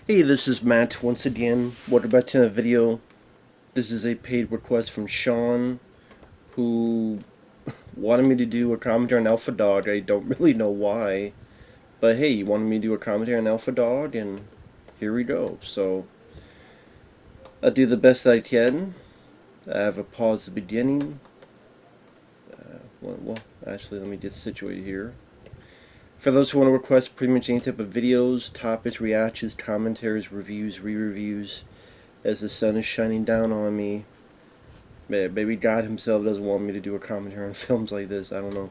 Hey, this is Matt once again. Welcome back to the video. This is a paid request from Shawn, who wanted me to do a commentary on Alpha Dog. I don't really know why, but hey, you wanted me to do a commentary on Alpha Dog, and here we go. So, I'll do the best that I can. I have a pause at the beginning. Well, actually, let me get situated here. For those who want to request pretty much any type of videos, topics, reactions, commentaries, reviews, re-reviews, as the sun is shining down on me. Maybe God himself doesn't want me to do a commentary on films like this. I don't know.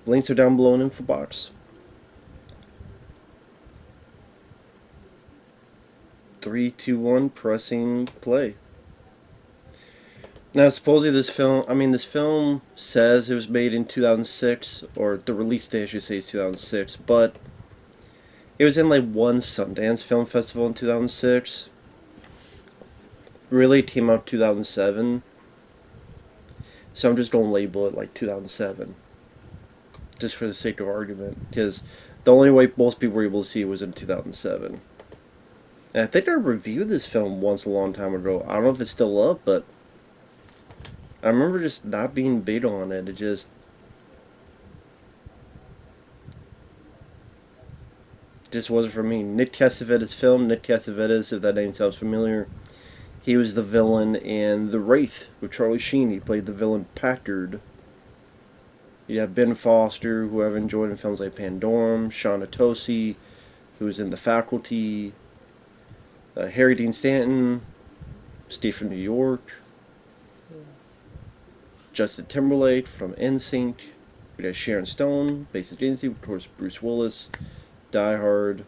Links are down below in the info box. 3, 2, 1, pressing play. Now, supposedly this film says it was made in 2006, or the release date I should say is 2006, but it was in like one Sundance Film Festival in 2006. Really, it came out 2007. So I'm just going to label it like 2007. Just for the sake of argument. Because the only way most people were able to see it was in 2007. And I think I reviewed this film once a long time ago. I don't know if it's still up, but I remember just not being big on it. It just wasn't for me. Nick Cassavetes' film. Nick Cassavetes, if that name sounds familiar. He was the villain in The Wraith with Charlie Sheen. He played the villain Packard. You have Ben Foster, who I've enjoyed in films like Pandorum. Shawn Odysee, who was in The Faculty. Harry Dean Stanton. Steve from New York. Justin Timberlake from NSYNC. We got Sharon Stone, based at Odysee, of course Bruce Willis. Die Hard.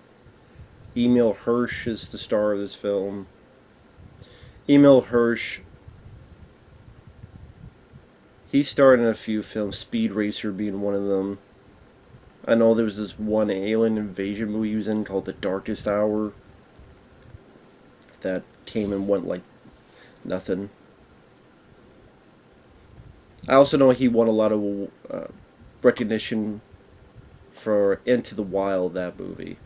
Emil Hirsch is the star of this film. Emil Hirsch, he starred in a few films, Speed Racer being one of them. I know there was this one alien invasion movie he was in called The Darkest Hour that came and went like nothing. I also know he won a lot of recognition for Into the Wild, that movie.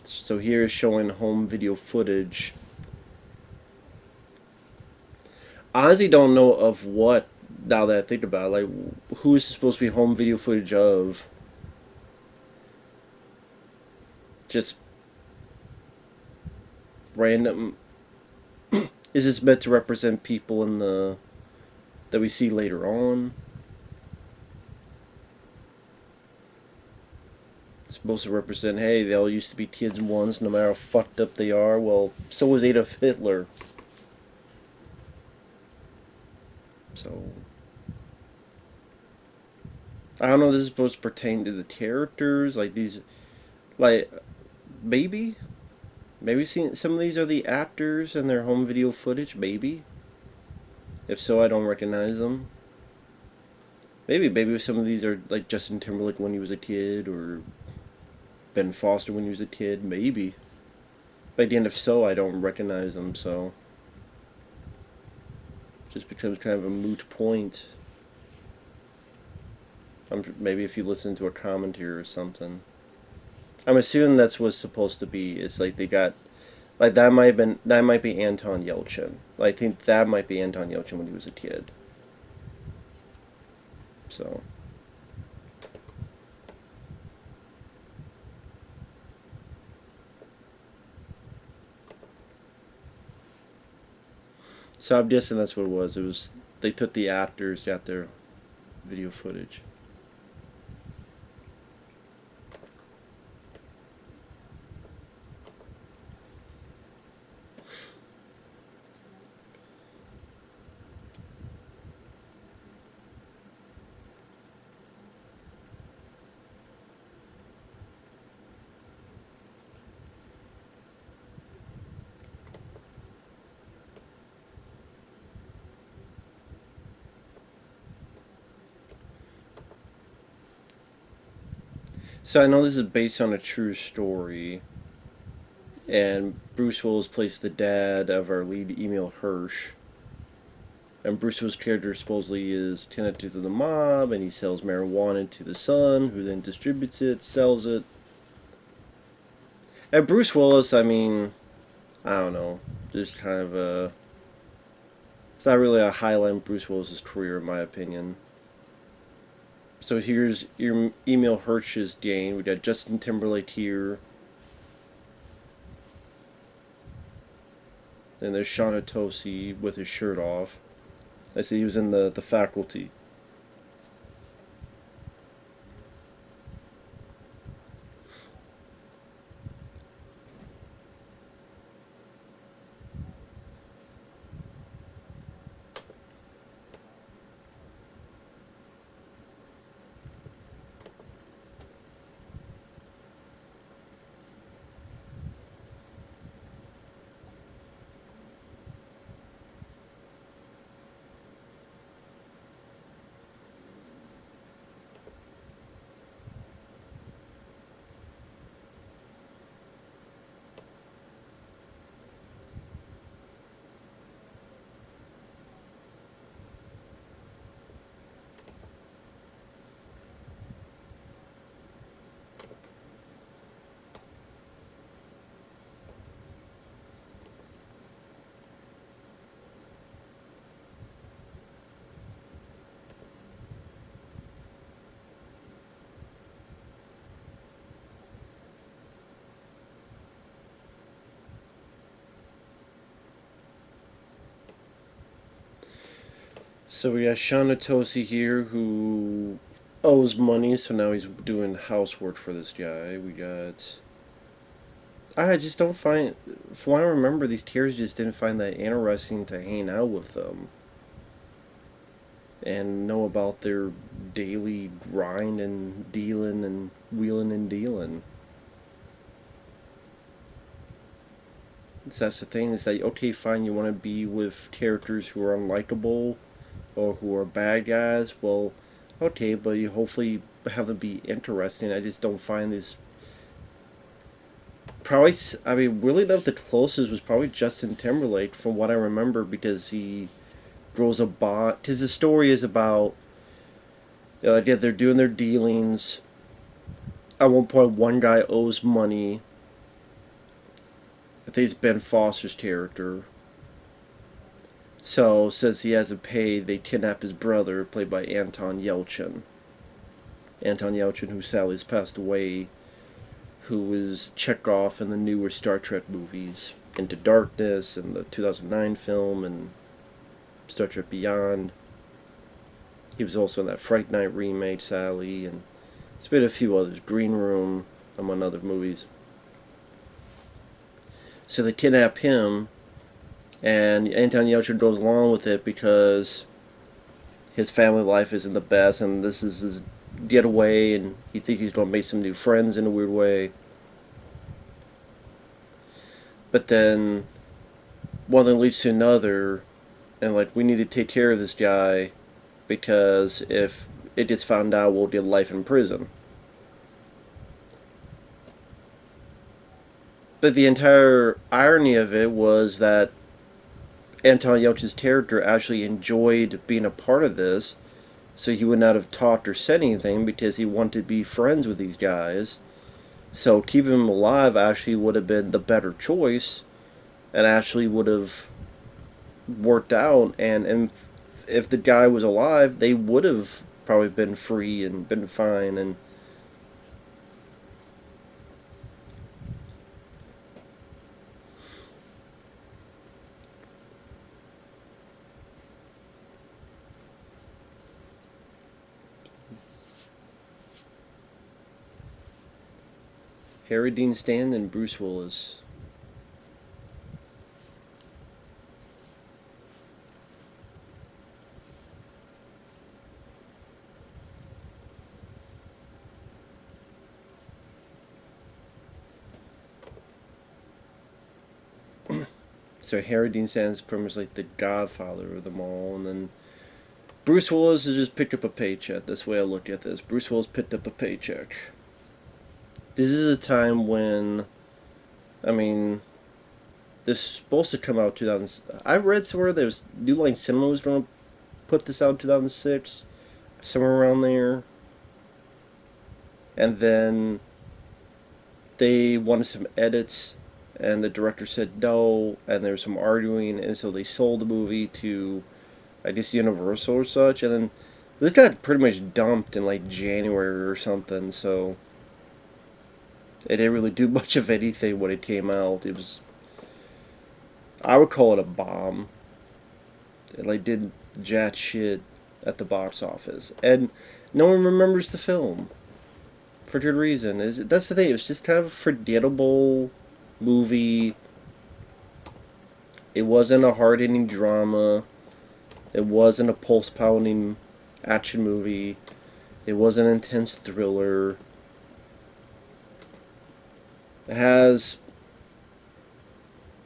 So here is showing home video footage. I honestly don't know of what, now that I think about it, like, who is supposed to be home video footage of? Just random. Is this meant to represent people in the that we see later on? It's supposed to represent, hey, they all used to be kids once, no matter how fucked up they are. Well, so was Adolf Hitler. So I don't know if this is supposed to pertain to the characters, like these, like maybe some of these are the actors and their home video footage. Maybe. If so, I don't recognize them. Maybe some of these are like Justin Timberlake when he was a kid, or Ben Foster when he was a kid. Maybe. But again, if so, I don't recognize them. So just becomes kind of a moot point. Maybe if you listen to a commentary or something. I'm assuming that's what's supposed to be. It's like they got, like that might be Anton Yelchin. I think that might be Anton Yelchin when he was a kid. So I'm guessing that's what it was. It was, they took the actors, got their video footage. So I know this is based on a true story, and Bruce Willis plays the dad of our lead, Emil Hirsch. And Bruce Willis' character supposedly is connected to the mob, and he sells marijuana to the son, who then distributes it, sells it. And Bruce Willis, I mean, I don't know, just kind of a. It's not really a highlight in Bruce Willis's career, in my opinion. So here's your Emil Hirsch's Dane. We got Justin Timberlake here. Then there's Shawn Odysee with his shirt off. I see he was in the faculty. So we got Shawn Odysee here who owes money, so now he's doing housework for this guy. We got. I just don't find. From what I remember, these tiers just didn't find that interesting to hang out with them and know about their daily grind and dealing and wheeling and dealing. So that's the thing is that, okay, fine, you want to be with characters who are unlikable or who are bad guys. Well, okay, but you hopefully have them be interesting. I just don't find this. Probably, I mean, really, the closest was probably Justin Timberlake, from what I remember, because he grows a bond. Because the story is about, yeah, they're doing their dealings. At one point, one guy owes money. I think it's Ben Foster's character. So, since he hasn't paid, they kidnap his brother, played by Anton Yelchin. Anton Yelchin, who sadly has passed away, who was Chekhov in the newer Star Trek movies, Into Darkness, and the 2009 film, and Star Trek Beyond. He was also in that Fright Night remake, sadly, and it's been a few others, Green Room, among other movies. So they kidnap him, and Anton Yelchin goes along with it because his family life isn't the best, and this is his getaway, and he thinks he's going to make some new friends in a weird way. But then one thing leads to another, and like, we need to take care of this guy because if it gets found out, we'll get life in prison. But the entire irony of it was that Anton Yelchin's character actually enjoyed being a part of this, so he would not have talked or said anything because he wanted to be friends with these guys. So keeping him alive actually would have been the better choice, and actually would have worked out. And if the guy was alive, they would have probably been free and been fine. And Harry Dean Stanton and Bruce Willis. So Harry Dean Stanton's pretty much like the godfather of them all, and then Bruce Willis has just picked up a paycheck. That's the way I look at this. Bruce Willis picked up a paycheck. This is a time when, I mean, this is supposed to come out 2000. I read somewhere there was New Line Cinema was going to put this out in 2006, somewhere around there. And then they wanted some edits, and the director said no, and there was some arguing, and so they sold the movie to, I guess, Universal or such, and then this got pretty much dumped in like January or something, so it didn't really do much of anything when it came out. It was, I would call it a bomb. It like did jack shit at the box office, and no one remembers the film for good reason. That's the thing. It was just kind of a forgettable movie. It wasn't a hard-hitting drama. It wasn't a pulse-pounding action movie. It was an intense thriller. It has,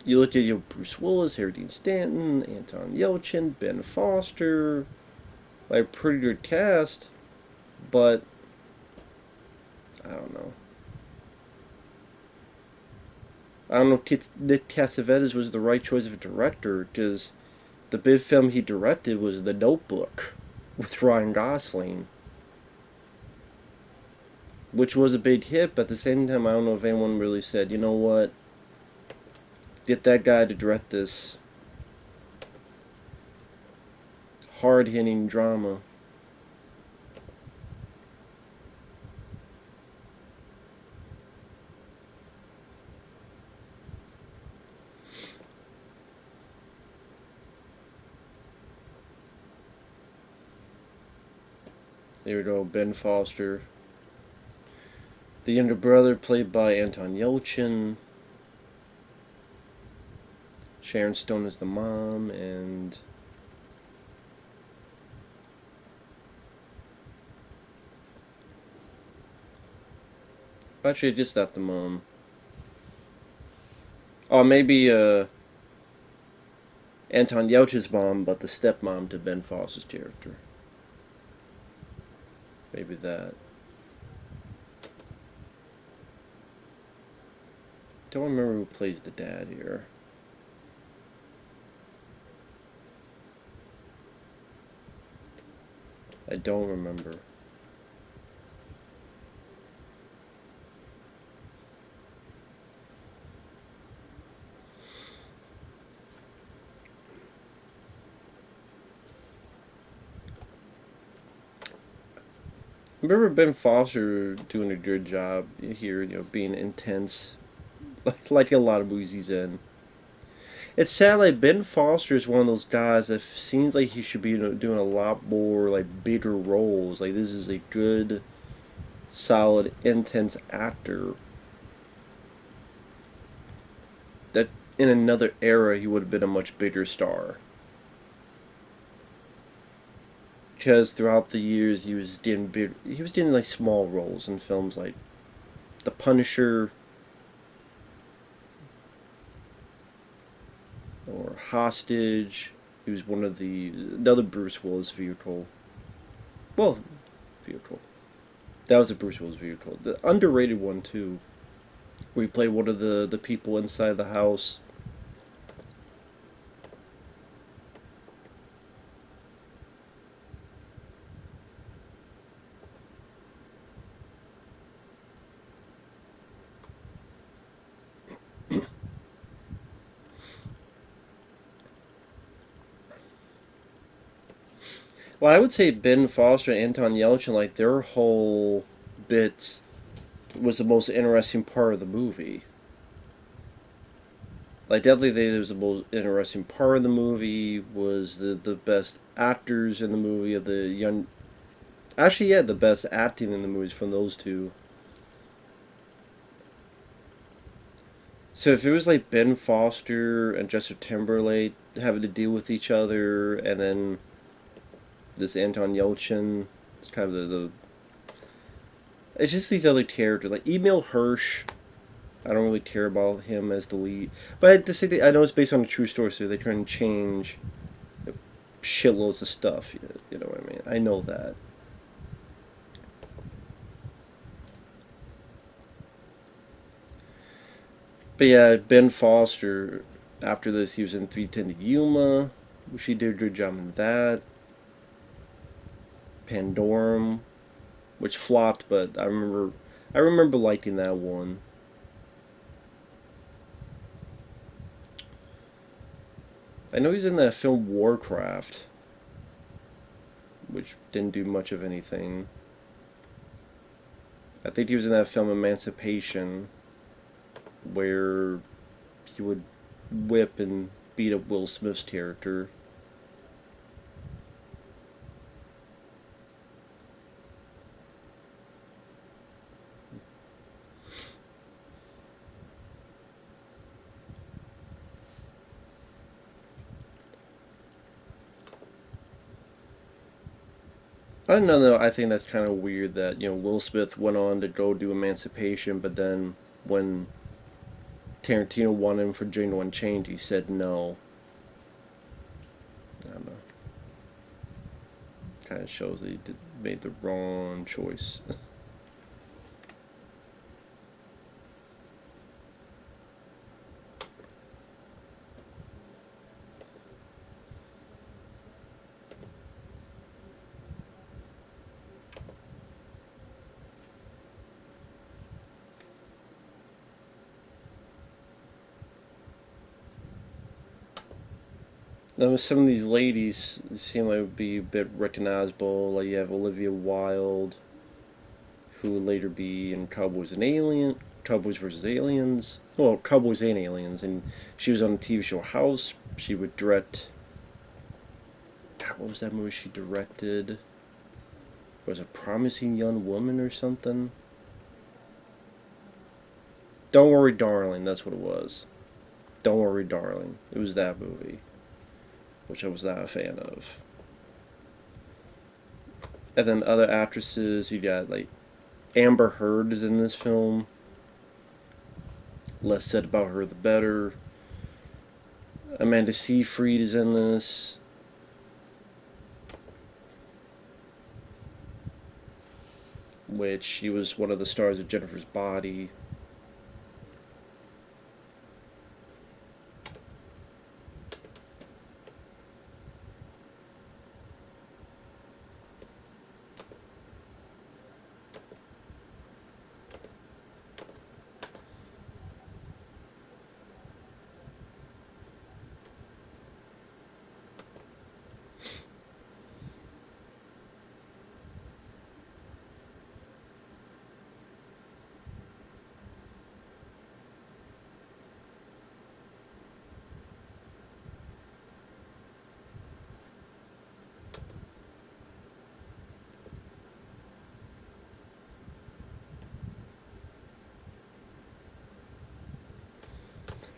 you look at Bruce Willis, Harry Dean Stanton, Anton Yelchin, Ben Foster, like pretty good cast, but I don't know. I don't know if Nick Cassavetes was the right choice of a director, because the big film he directed was The Notebook with Ryan Gosling, which was a big hit, but at the same time, I don't know if anyone really said, you know what, get that guy to direct this hard-hitting drama. There we go, Ben Foster. The younger brother, played by Anton Yelchin. Sharon Stone is the mom, and actually, just not the mom. Oh, maybe Anton Yelchin's mom, but the stepmom to Ben Foster's character. Maybe that. Don't remember who plays the dad here. I don't remember. I remember Ben Foster doing a good job here, being intense, like a lot of movies he's in. It's sad, like Ben Foster is one of those guys that seems like he should be doing a lot more like bigger roles. Like this is a good, solid, intense actor. That in another era he would have been a much bigger star. Because throughout the years he was doing like small roles in films like The Punisher or Hostage. He was one of the other Bruce Willis vehicle. Well, vehicle. That was a Bruce Willis vehicle. The underrated one too, where he played one of the people inside the house. Well, I would say Ben Foster and Anton Yelchin, like their whole bits was the most interesting part of the movie. Like definitely, they was the most interesting part of the movie. Was the best actors in the movie of the young. Actually, yeah, the best acting in the movies from those two. So if it was like Ben Foster and Justin Timberlake having to deal with each other, and then this Anton Yelchin, it's kind of the it's just these other characters like Emil Hirsch. I don't really care about him as the lead, but at the same thing, I know it's based on a true story, so they try and change shitloads of stuff. You know what I mean? I know that. But yeah, Ben Foster. After this, he was in 310 to Yuma, which he did a good job in that. Pandorum, which flopped, but I remember liking that one. I know he's in that film Warcraft, which didn't do much of anything. I think he was in that film Emancipation, where he would whip and beat up Will Smith's character. I don't know. I think that's kind of weird that Will Smith went on to go do Emancipation, but then when Tarantino wanted him for Django Unchained, he said no. I don't know. Kind of shows that he made the wrong choice. Now, some of these ladies seem like would be a bit recognizable. Like you have Olivia Wilde, who would later be in Cowboys versus Aliens. Well, Cowboys and Aliens, and she was on the TV show House. She would direct. God, what was that movie she directed? Was it Promising Young Woman or something? Don't Worry, Darling. That's what it was. Don't Worry, Darling. It was that movie, which I was not a fan of. And then other actresses, you got like Amber Heard is in this film. Less said about her, the better. Amanda Seyfried is in this. Which she was one of the stars of Jennifer's Body.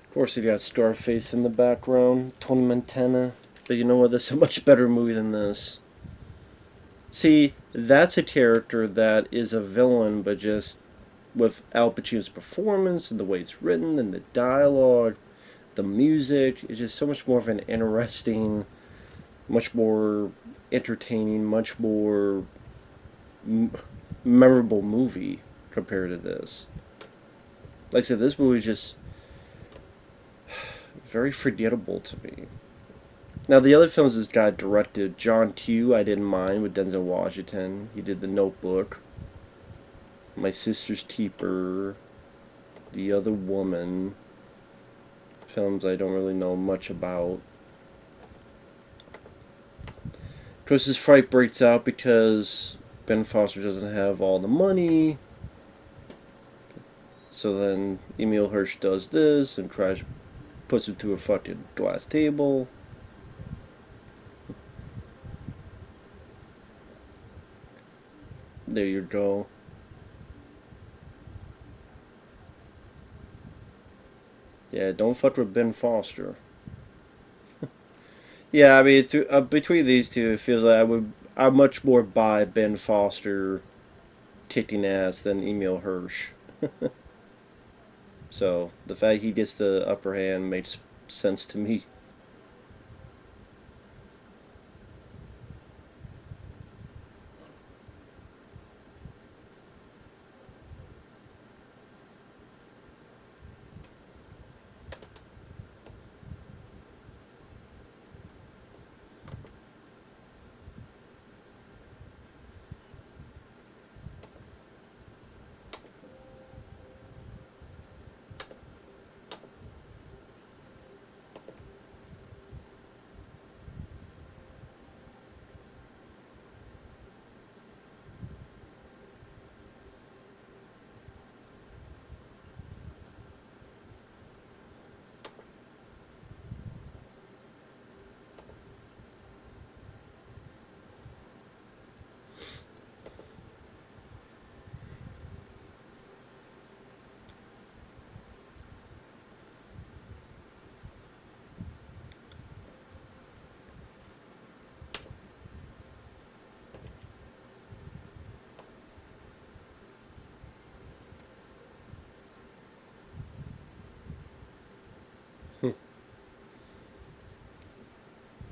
Of course, you got Scarface in the background, Tony Montana. But you know what? This is a much better movie than this. See, that's a character that is a villain, but just with Al Pacino's performance and the way it's written and the dialogue, the music, it's just so much more of an interesting, much more entertaining, much more memorable movie compared to this. Like I said, this movie is just very forgettable to me. Now, the other films this guy directed, John Q, I didn't mind, with Denzel Washington. He did The Notebook, My Sister's Keeper, The Other Woman. Films I don't really know much about. Of course, this fight breaks out because Ben Foster doesn't have all the money. So then Emil Hirsch does this and puts him through a fucking glass table. There you go. Yeah, don't fuck with Ben Foster. Yeah, I mean, between these two, it feels like I'm much more buy Ben Foster kicking ass than Emil Hirsch. So the fact he gets the upper hand makes sense to me.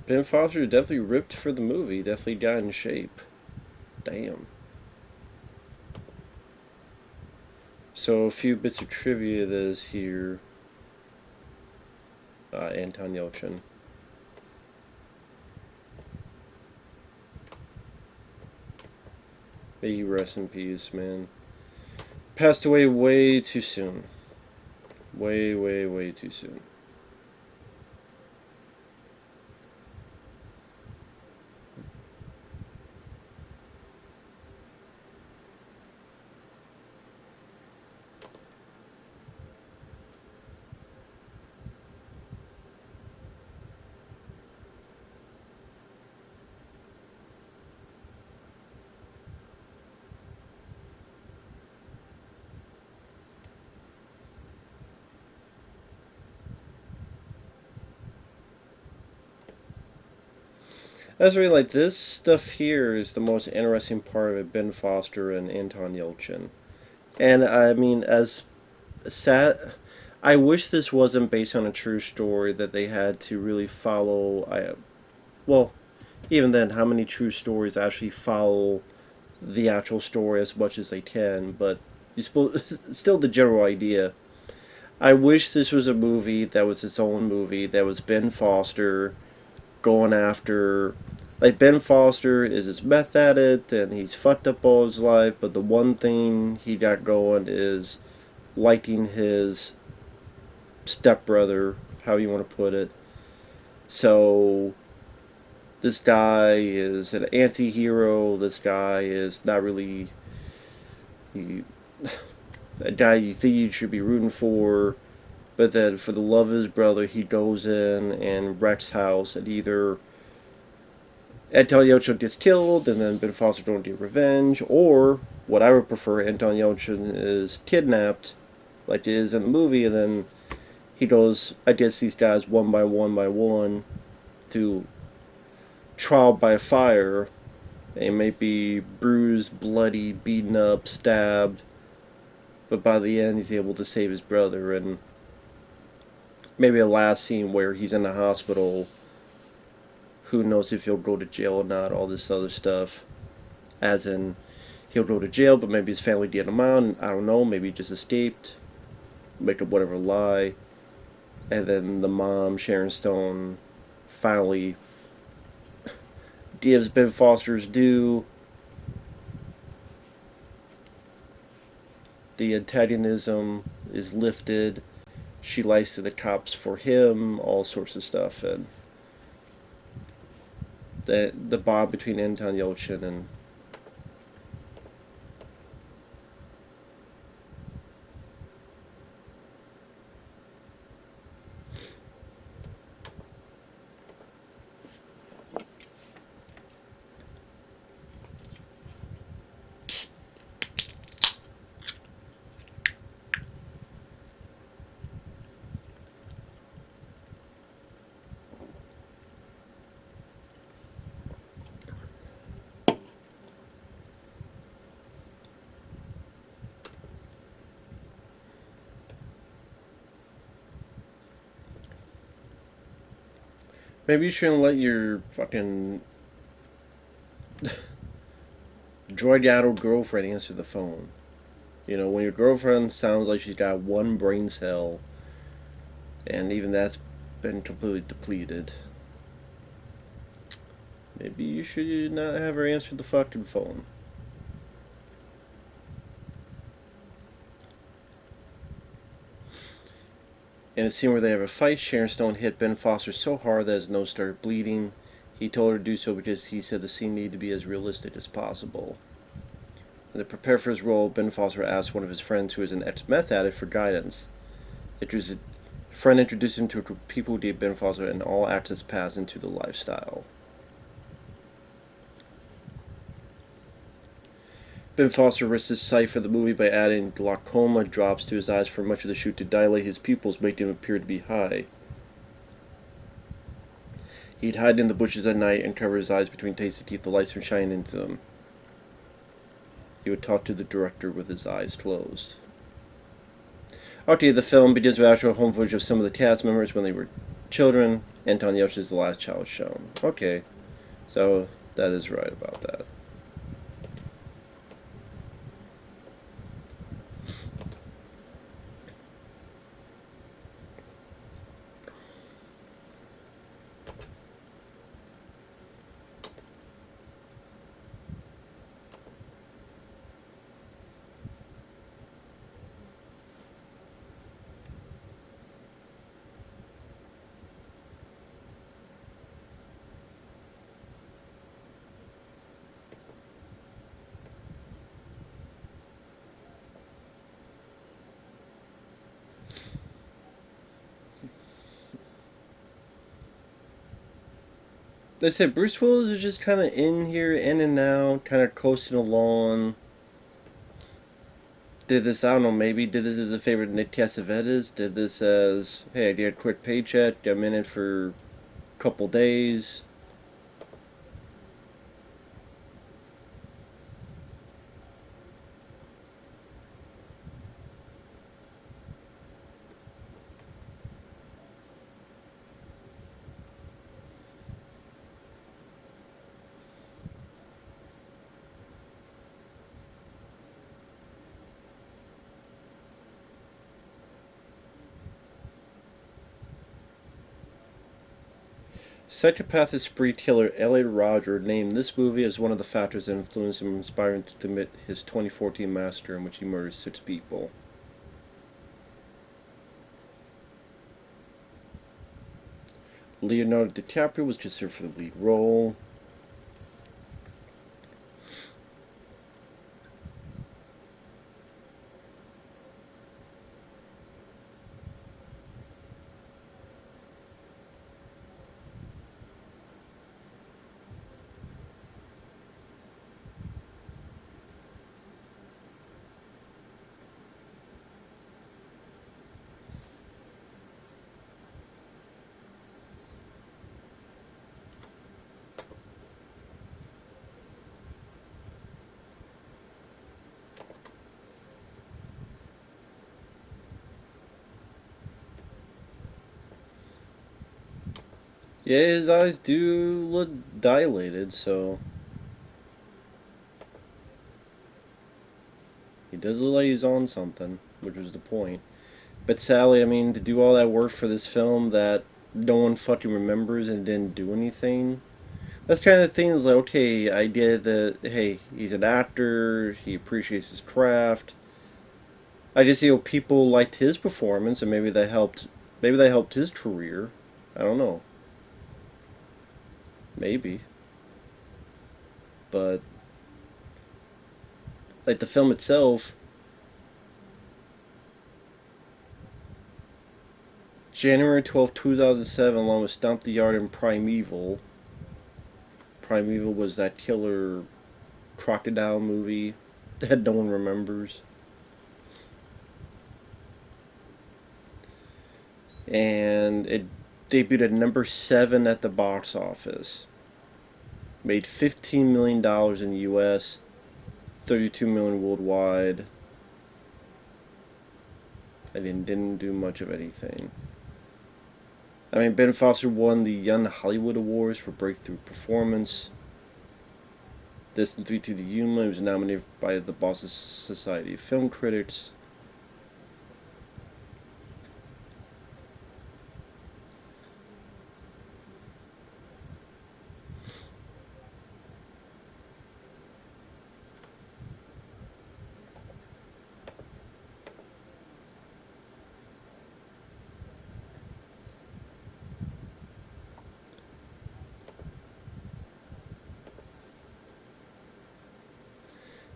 Ben Foster definitely ripped for the movie. Definitely got in shape. Damn. So a few bits of trivia that is here. Anton Yelchin. May he rest in peace, man. Passed away way too soon. Way, way, way too soon. That's really like this stuff here is the most interesting part of it. Ben Foster and Anton Yelchin, and I mean, as sad. I wish this wasn't based on a true story that they had to really follow. Well, even then, how many true stories actually follow the actual story as much as they can? But you still the general idea. I wish this was a movie that was its own movie that was Ben Foster going after. Like, Ben Foster is his meth addict and he's fucked up all his life, but the one thing he got going is liking his stepbrother, how you want to put it. So this guy is an anti-hero. This guy is not really a guy you think you should be rooting for. But then for the love of his brother, he goes in and wrecks house, and either Anton Yelchin gets killed, and then Ben Foster don't get revenge, or what I would prefer, Anton Yelchin is kidnapped, like it is in the movie, and then he goes against these guys one by one through trial by fire. They may be bruised, bloody, beaten up, stabbed, but by the end he's able to save his brother. And maybe a last scene where he's in the hospital. Who knows if he'll go to jail or not, all this other stuff. As in, he'll go to jail, but maybe his family get him out, and I don't know, maybe he just escaped. Make up whatever lie. And then the mom, Sharon Stone, finally gives Ben Foster's due. The antagonism is lifted. She lies to the cops for him, all sorts of stuff. And the bond between Anton Yelchin and maybe you shouldn't let your fucking droid-addled girlfriend answer the phone. You know, when your girlfriend sounds like she's got one brain cell, and even that's been completely depleted, maybe you should not have her answer the fucking phone. In a scene where they have a fight, Sharon Stone hit Ben Foster so hard that his nose started bleeding. He told her to do so because he said the scene needed to be as realistic as possible. And to prepare for his role, Ben Foster asked one of his friends, who is an ex-meth addict, for guidance. A friend introduced him to a group of people who gave Ben Foster an all-access pass into the lifestyle. Ben Foster risked his sight for the movie by adding glaucoma drops to his eyes for much of the shoot to dilate his pupils, making them appear to be high. He'd hide in the bushes at night and cover his eyes between takes to keep the lights from shining into them. He would talk to the director with his eyes closed. Okay, the film begins with actual home footage of some of the cast members when they were children, Anton Yelchin is the last child shown. Okay, so that is right about that. They said Bruce Willis is just kind of in here, in and out, kind of coasting along. Did this, I don't know, maybe did this as a favor to Nick Cassavetes? Did this as, hey, I get a quick paycheck, I'm in it for a couple days. Psychopath spree killer Elliot Rodger named this movie as one of the factors that influenced him, inspiring to commit his 2014 massacre in which he murdered 6 people. Leonardo DiCaprio was considered for the lead role. Yeah, his eyes do look dilated, so he does look like he's on something, which was the point. But sadly, I mean, to do all that work for this film that no one fucking remembers and didn't do anything. That's kind of the thing. Is like, okay, I get that. Hey, he's an actor. He appreciates his craft. I just people liked his performance, and maybe that helped. Maybe that helped his career. I don't know. Maybe, but like the film itself, January 12th, 2007, along with Stomp the Yard and Primeval. Primeval was that killer crocodile movie that no one remembers. And it debuted at number 7 at the box office. Made $15 million in the US, $32 million worldwide. And didn't do much of anything. I mean, Ben Foster won the Young Hollywood Awards for Breakthrough Performance. Destined 3 to the Yuma, he was nominated by the Boston Society of Film Critics.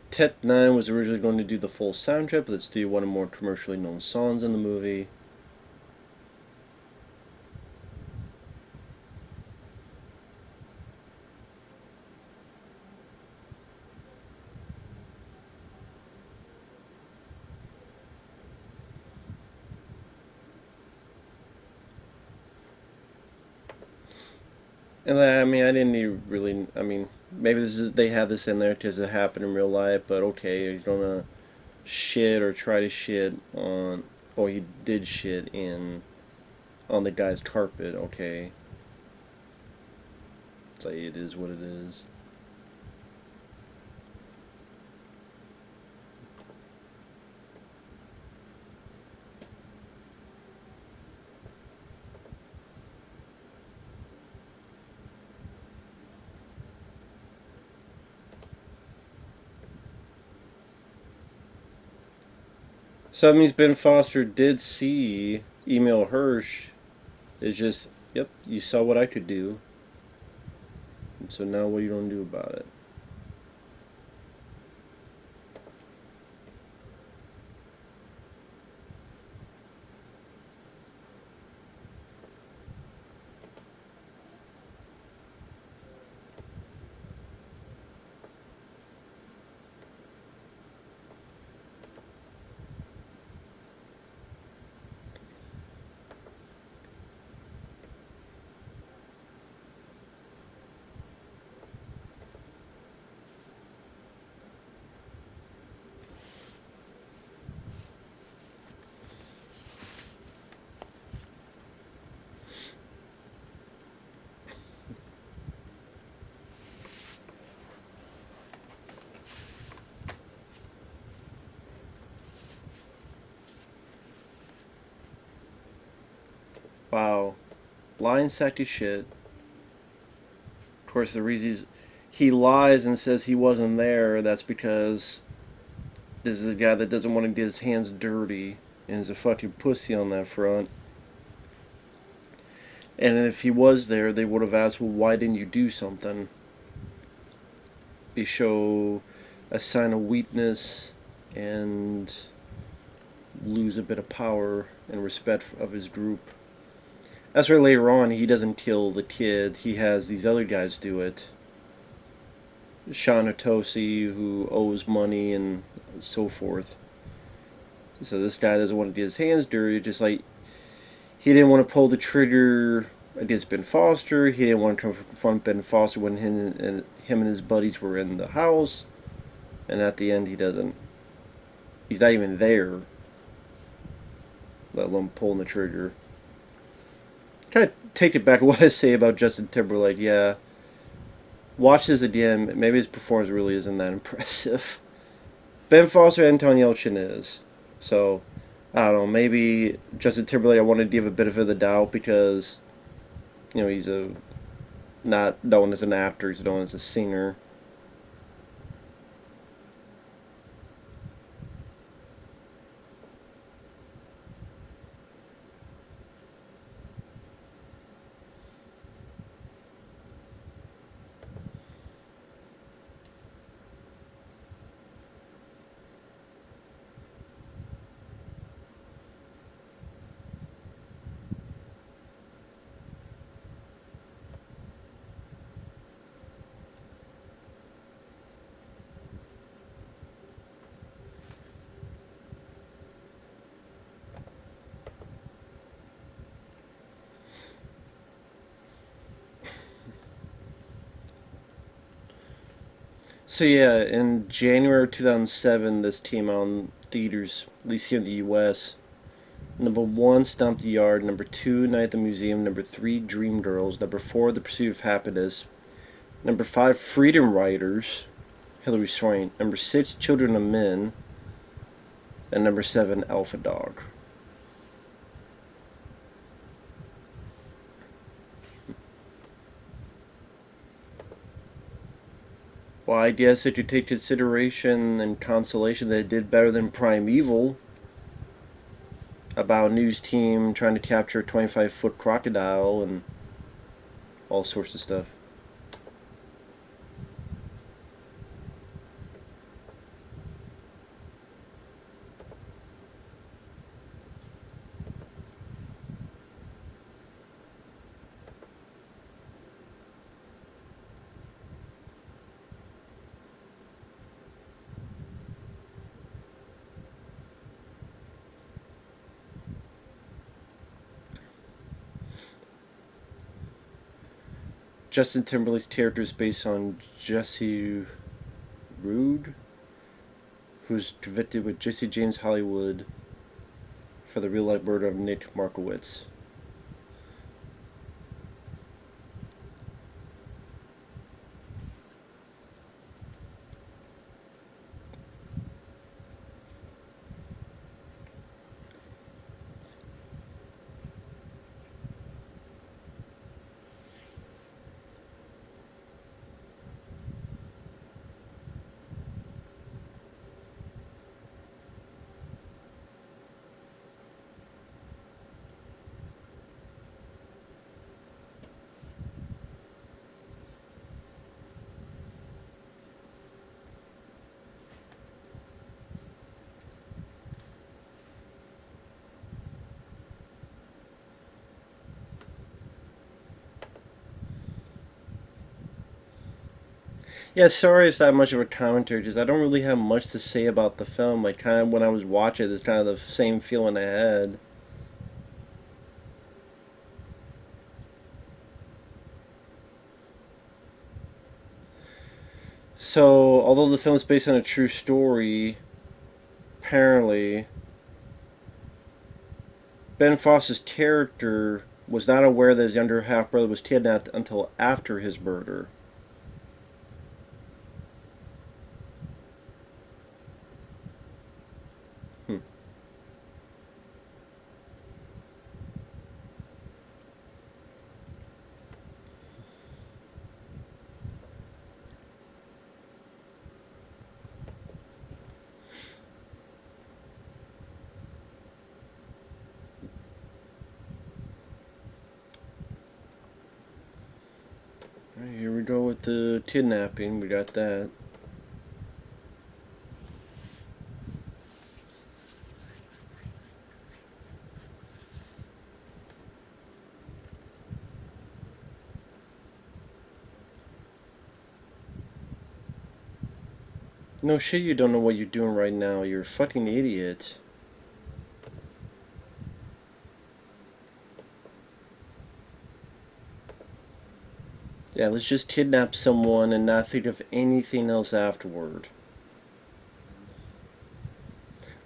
Tech Nine was originally going to do the full soundtrack, but the studio wanted more commercially known songs in the movie. And I mean, I didn't even really. I mean, maybe this is they have this in there because it happened in real life. But okay, he's gonna shit or try to shit on, or he did shit in on the guy's carpet. Okay, it's like it is what it is. So that means Ben Foster did see Emil Hirsch. It's just, yep, you saw what I could do. So now what are you gonna do about it? Wow, lying sack of shit. Of course, the reason he lies and says he wasn't there, that's because this is a guy that doesn't want to get his hands dirty and is a fucking pussy on that front. And if he was there, they would have asked, well, why didn't you do something? They show a sign of weakness and lose a bit of power and respect of his group. That's why later on he doesn't kill the kid. He has these other guys do it. Shawn Odysee, who owes money and so forth. So this guy doesn't want to get his hands dirty. Just like he didn't want to pull the trigger against Ben Foster. He didn't want to confront Ben Foster when him and his buddies were in the house. And at the end, he doesn't. He's not even there, let alone pulling the trigger. Kind of take it back what I say about Justin Timberlake. Yeah, watch this again. Maybe his performance really isn't that impressive. Ben Foster and Anton Yelchin is. So, I don't know. Maybe Justin Timberlake, I want to give a bit of the doubt because, he's not known as an actor. He's known as a singer. So yeah, in January 2007, this came out in theaters, at least here in the U.S. Number 1, Stomp the Yard. Number 2, Night at the Museum. Number 3, Dreamgirls. Number 4, The Pursuit of Happiness. Number 5, Freedom Riders. Hilary Swank. Number 6, Children of Men. And number 7, Alpha Dog. Well, I guess if you take consideration and consolation that it did better than Primeval, about a news team trying to capture a 25-foot crocodile and all sorts of stuff. Justin Timberlake's character is based on Jesse Rude, who's convicted with Jesse James Hollywood for the real life murder of Nick Markowitz. Yeah, sorry it's that much of a commentary, because I don't really have much to say about the film. Like, kind of when I was watching it, it's kind of the same feeling I had. So, although the film is based on a true story, apparently, Ben Foster's character was not aware that his younger half brother was kidnapped until after his murder. Hmm. Alright, here we go with the kidnapping. We got that. No shit, you don't know what you're doing right now. You're a fucking idiot. Yeah, let's just kidnap someone and not think of anything else afterward.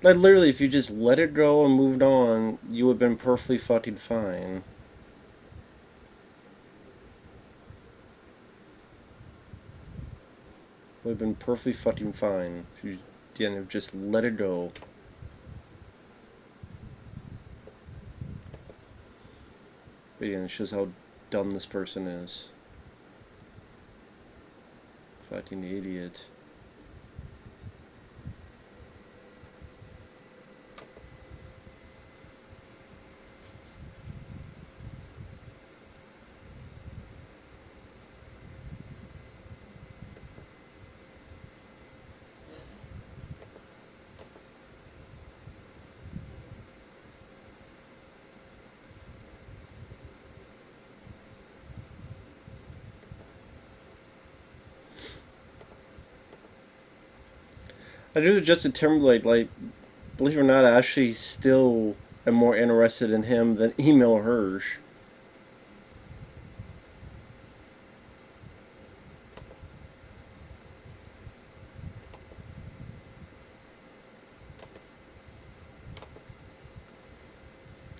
Like, literally, if you just let it go and moved on, you would have been perfectly fucking fine. Would have been perfectly fucking fine if you didn't have just let it go. But yeah, it shows how dumb this person is. Fucking idiot. I do Justin Timberlake, like, believe it or not, I actually still am more interested in him than Emil Hirsch.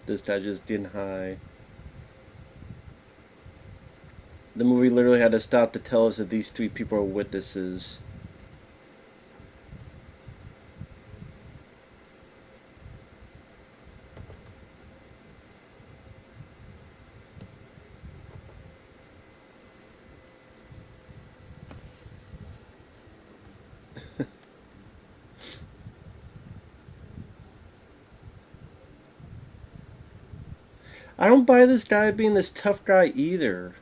This guy just getting high. The movie literally had to stop to tell us that these three people are witnesses. I don't buy this guy being this tough guy either.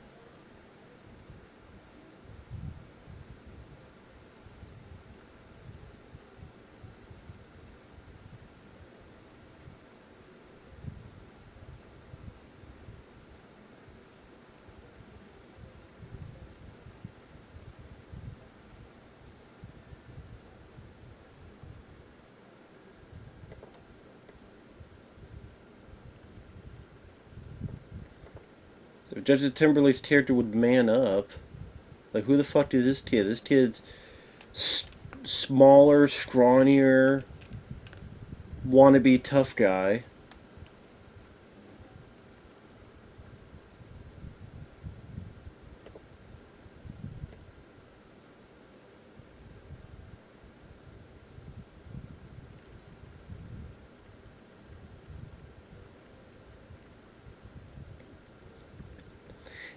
If Justin Timberlake's character would man up, like, who the fuck is this kid? This kid's smaller, scrawnier, wannabe tough guy.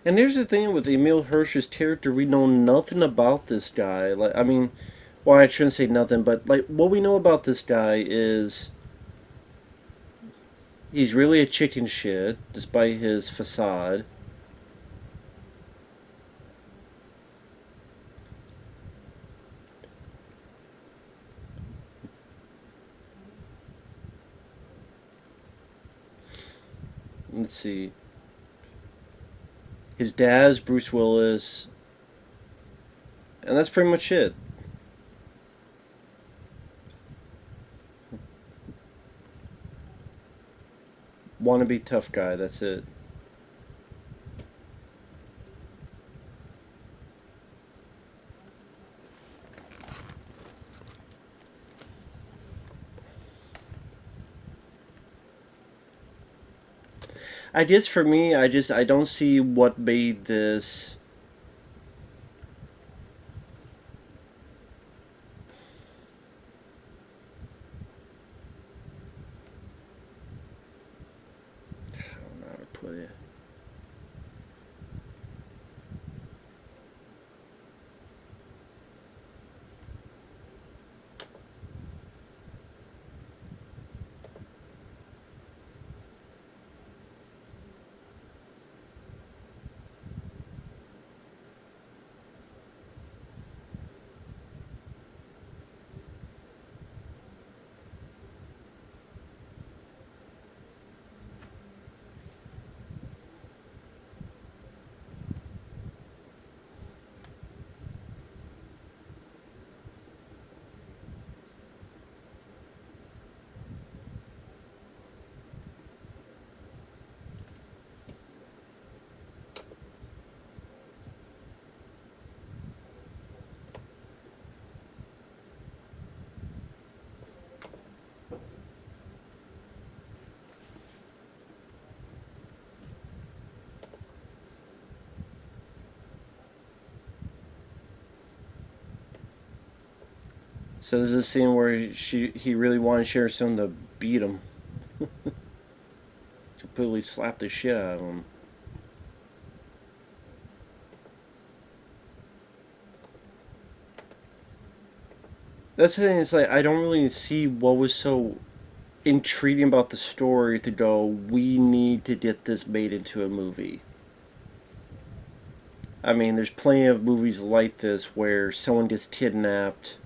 And here's the thing with Emil Hirsch's character, we know nothing about this guy. Like, I mean, well, I shouldn't say nothing, but like, what we know about this guy is he's really a chicken shit, despite his facade. Let's see. His dad's Bruce Willis. And that's pretty much it. Want to be tough guy, that's it. I just, for me, I don't see what made this. I don't know how to put it. So there's a scene where he really wanted Sharon Stone to beat him, completely slap the shit out of him. That's the thing. It's like I don't really see what was so intriguing about the story to go. We need to get this made into a movie. I mean, there's plenty of movies like this where someone gets kidnapped,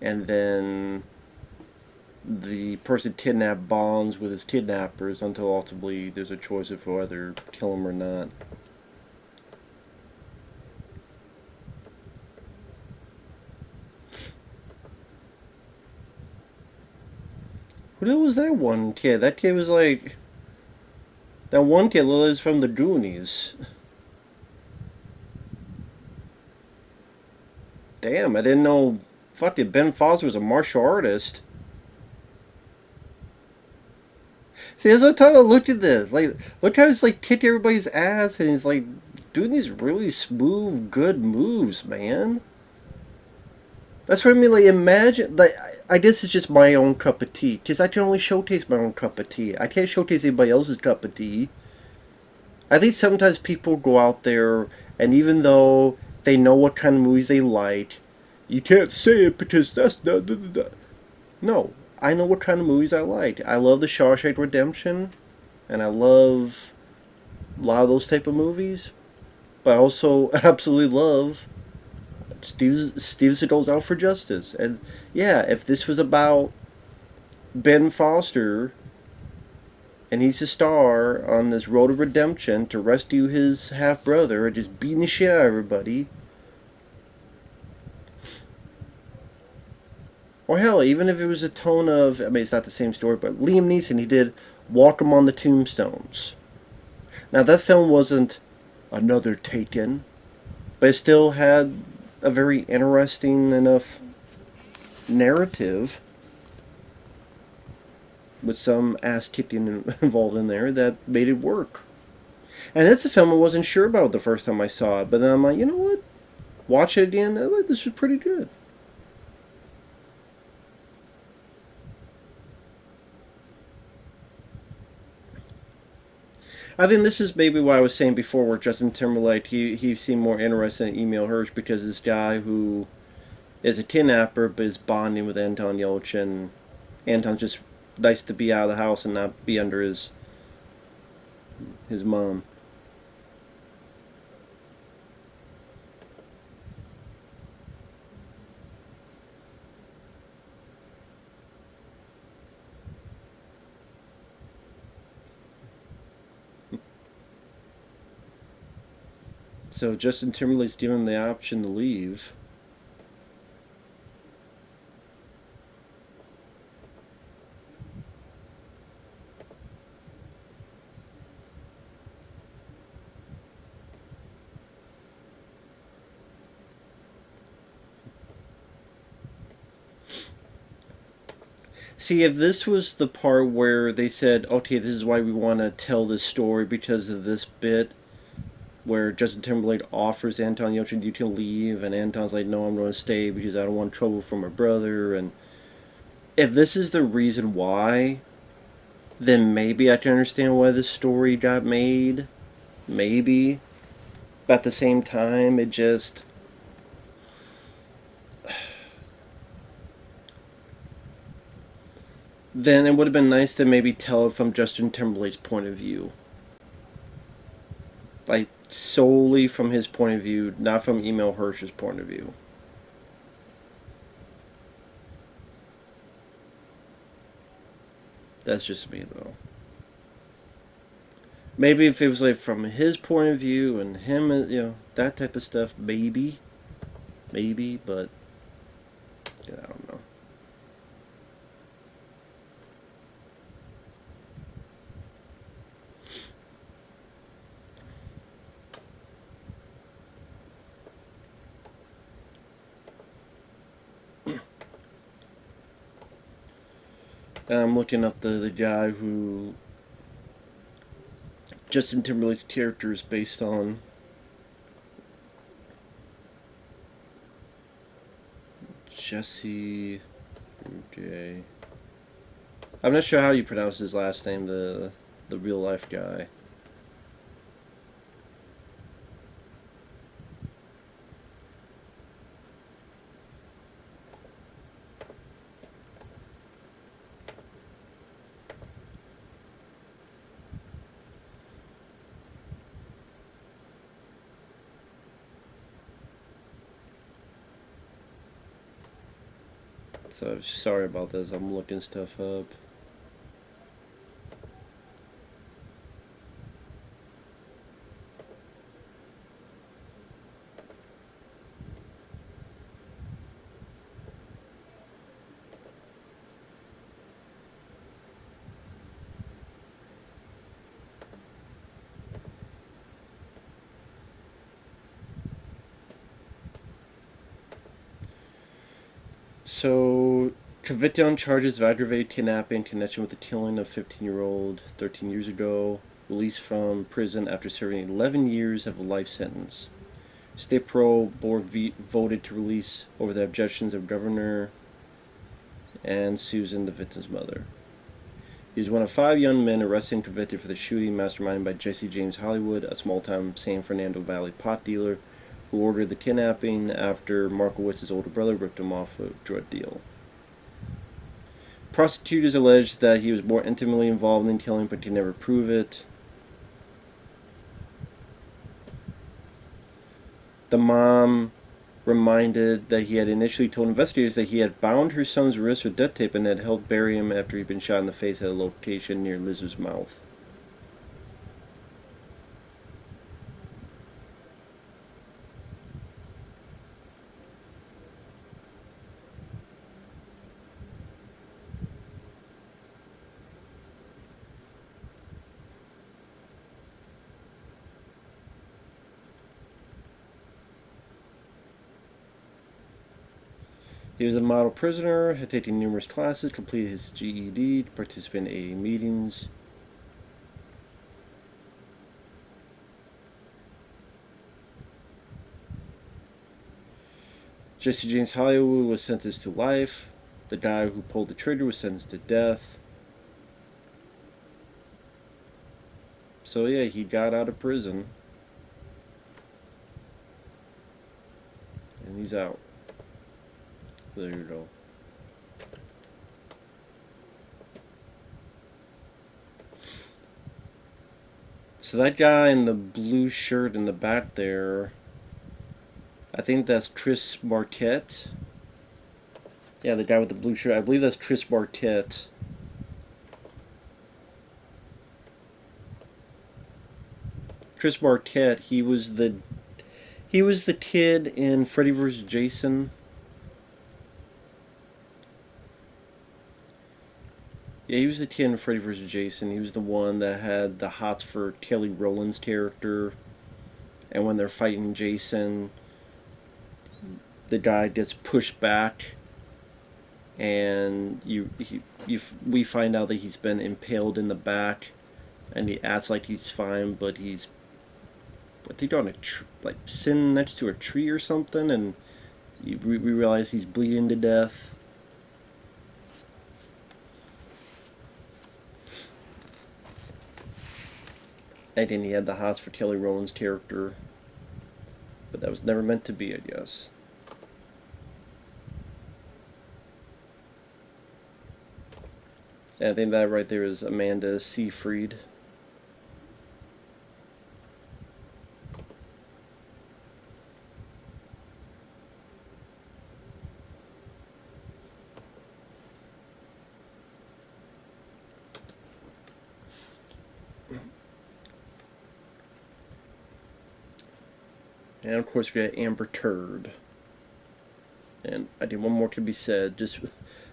and then the person kidnapped bonds with his kidnappers until ultimately there's a choice of whether to kill him or not. Who the hell was that one kid? That kid was like that one kid was from the Goonies. Damn, I didn't know. Fuck it, Ben Foster was a martial artist. See, that's what I'm talking about. Look at this. Like, look how he's like kicked everybody's ass, and he's like doing these really smooth, good moves, man. That's what I mean. Like, imagine. Like, I guess it's just my own cup of tea, because I can only showcase my own cup of tea. I can't showcase anybody else's cup of tea. I think sometimes people go out there, and even though they know what kind of movies they like, you can't say it because that's not. No, I know what kind of movies I like. I love The Shawshank Redemption, and I love a lot of those type of movies. But I also absolutely love Steve Seagal's Out for Justice. And yeah, if this was about Ben Foster and he's a star on this road of redemption to rescue his half brother and just beating the shit out of everybody. Or hell, even if it was a tone of, I mean, it's not the same story, but Liam Neeson, he did Walk 'em on the Tombstones. Now, that film wasn't another Taken, but it still had a very interesting enough narrative with some ass kicking involved in there that made it work. And it's a film I wasn't sure about the first time I saw it, but then I'm like, you know what? Watch it again. This is pretty good. I think this is maybe what I was saying before, where Justin Timberlake he seemed more interested in Emil Hirsch because this guy who is a kidnapper but is bonding with Anton Yelchin. Anton's just nice to be out of the house and not be under his mom. So Justin Timberlake's given him the option to leave. See, if this was the part where they said, okay, this is why we want to tell this story because of this bit where Justin Timberlake offers Anton Yelchin you can leave, and Anton's like, no, I'm going to stay because I don't want trouble from my brother. And if this is the reason why, then maybe I can understand why this story got made. Maybe. But at the same time, it just. Then it would have been nice to maybe tell it from Justin Timberlake's point of view. Like, solely from his point of view, not from Emil Hirsch's point of view. That's just me, though. Maybe if it was like from his point of view and him, that type of stuff, maybe. Maybe, but I don't know. And I'm looking up the guy who Justin Timberlake's character is based on. Jesse J. I'm not sure how you pronounce his last name, the real life guy. So sorry about this. I'm looking stuff up. So, convicted on charges of aggravated kidnapping in connection with the killing of 15-year-old 13 years ago. Released from prison after serving 11 years of a life sentence. State parole board voted to release over the objections of Governor and Susan, the victim's mother. He was one of 5 young men arrested and convicted for the shooting masterminded by Jesse James Hollywood, a small-time San Fernando Valley pot dealer who ordered the kidnapping after Markowitz's older brother ripped him off a drug deal. Prosecutors alleged that he was more intimately involved in the killing but could never prove it. The mom reminded that he had initially told investigators that he had bound her son's wrist with duct tape and had helped bury him after he'd been shot in the face at a location near Liz's mouth. He was a model prisoner, had taken numerous classes, completed his GED, participated in AA meetings. Jesse James Hollywood was sentenced to life. The guy who pulled the trigger was sentenced to death. So yeah, he got out of prison. And he's out. There you go. So that guy in the blue shirt in the back there, I think that's Chris Marquette. Yeah, the guy with the blue shirt. I believe that's Chris Marquette. Chris Marquette, he was the He was the kid in Freddy vs. Jason. Yeah, he was the kid in Freddy vs. Jason. He was the one that had the hots for Kelly Rowland's character. And when they're fighting Jason, the guy gets pushed back, and we find out that he's been impaled in the back, and he acts like he's fine, but he's, I think, on like sitting next to a tree or something, and we realize he's bleeding to death. And then he had the hots for Kelly Rowland's character, but that was never meant to be, I guess. And I think that right there is Amanda Seyfried. And of course we got Amber Turd. And I think one more could be said. Just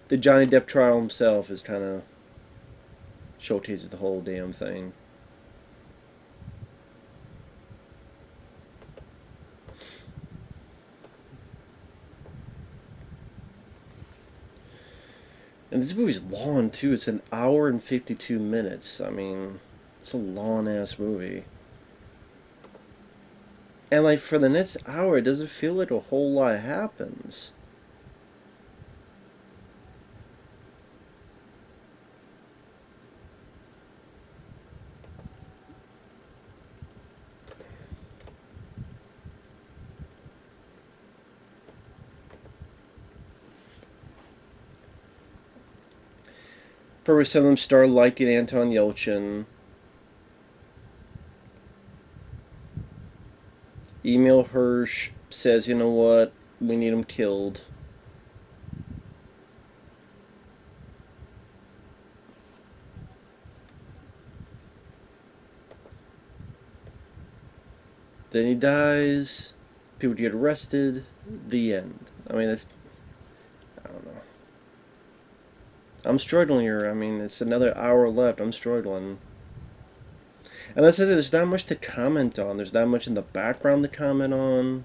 the Johnny Depp trial himself is kind of showcases the whole damn thing. And this movie's long too. It's an hour and 52 minutes. I mean, it's a long ass movie. And like for the next hour, it doesn't feel like a whole lot happens. Probably some of them start liking Anton Yelchin. Emil Hirsch says, you know what, we need him killed. Then he dies. People get arrested. The end. I mean, that's, I don't know. I'm struggling here. I mean, it's another hour left. I'm struggling. And that's it. There's not much to comment on. There's not much in the background to comment on.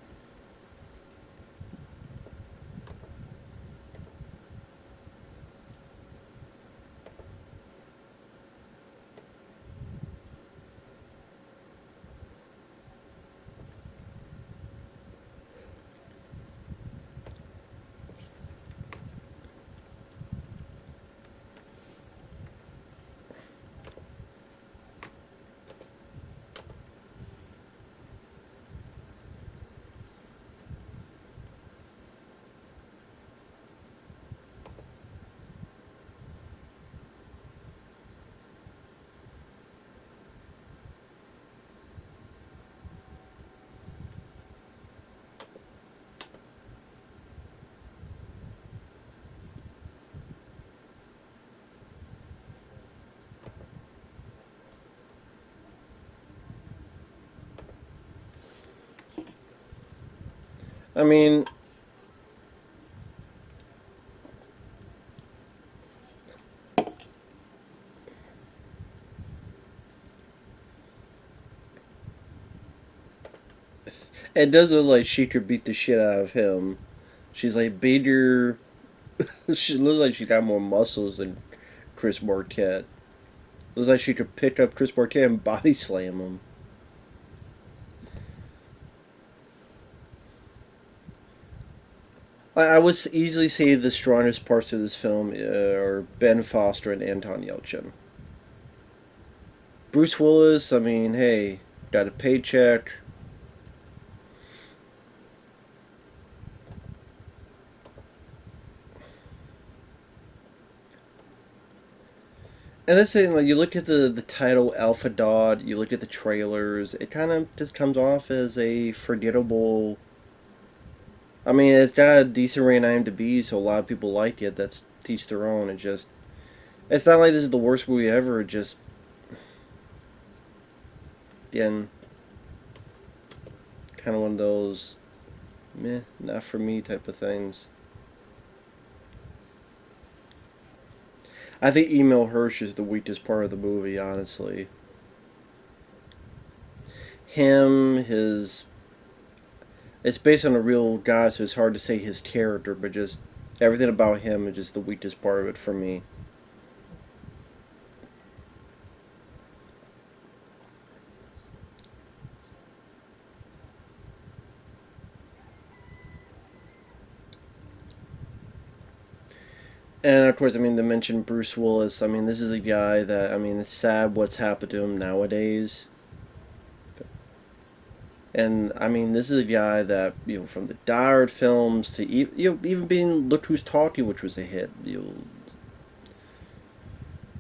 I mean, it does look like she could beat the shit out of him. She's like bigger. She looks like she got more muscles than Chris Marquette. Looks like she could pick up Chris Marquette and body slam him. I would easily say the strongest parts of this film are Ben Foster and Anton Yelchin. Bruce Willis, I mean, hey, got a paycheck. And that's the thing, like, you look at the title Alpha Dog, you look at the trailers, it kind of just comes off as a forgettable. I mean, it's got a decent rating on IMDb, so a lot of people like it. That's teach their own. It just, it's not like this is the worst movie ever. It just, again, kind of one of those meh, not for me type of things. I think Emil Hirsch is the weakest part of the movie, honestly. Him, his. It's based on a real guy, so it's hard to say his character, but just everything about him is just the weakest part of it for me. And of course, I mean, to mention Bruce Willis, I mean, this is a guy that, I mean, it's sad what's happened to him nowadays. And I mean, this is a guy that, from the Die Hard films to even being Look Who's Talking, which was a hit.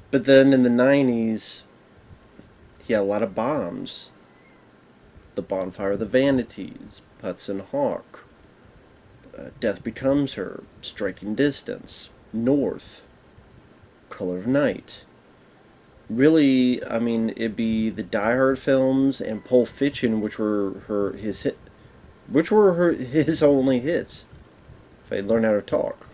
But then in the '90s, he had a lot of bombs. The Bonfire of the Vanities, Hudson Hawk, Death Becomes Her, Striking Distance, North, Color of Night. Really, I mean, it'd be the Die Hard films and Pulp Fiction, which were his only hits. If I learn how to talk.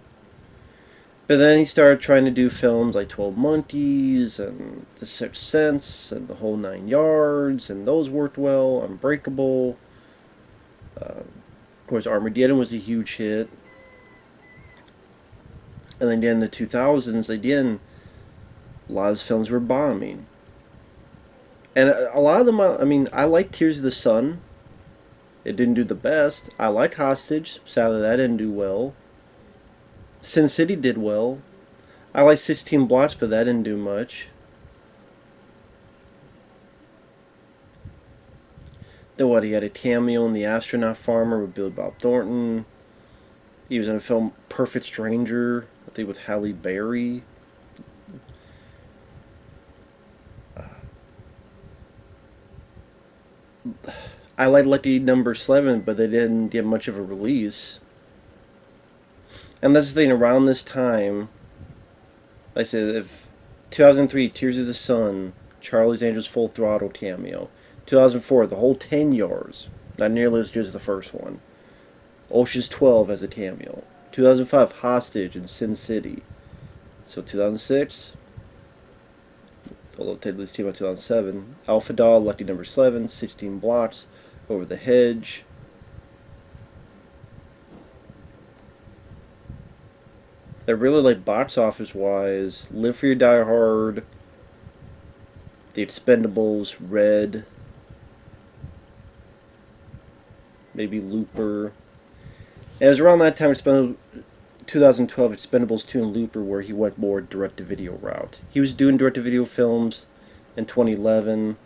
But then he started trying to do films like 12 Monkeys and The Sixth Sense and The Whole Nine Yards, and those worked well. Unbreakable. Of course, Armageddon was a huge hit. And then again, in the 2000s, again, a lot of his films were bombing. And a lot of them, I mean, I like Tears of the Sun. It didn't do the best. I like Hostage. Sadly, that didn't do well. Sin City did well. I like 16 Blocks, but that didn't do much. Then what? He had a cameo in The Astronaut Farmer with Billy Bob Thornton. He was in a film Perfect Stranger, I think with Halle Berry. I like Lucky Number 7, but they didn't get much of a release. And that's the thing, around this time, like I said, if 2003, Tears of the Sun, Charlie's Angels Full Throttle cameo. 2004, The Whole 10 Yards, not nearly as good as the first one. Ocean's 12 as a cameo. 2005, Hostage and Sin City. So 2006, although technically this came out 2007, Alpha Dog, Lucky Number 7, 16 Blocks, Over the Hedge. I really like box office wise. Live Free or Die Hard, The Expendables, Red, maybe Looper. And it was around that time, 2012, Expendables 2 and Looper, where he went more direct-to-video route. He was doing direct-to-video films in 2011.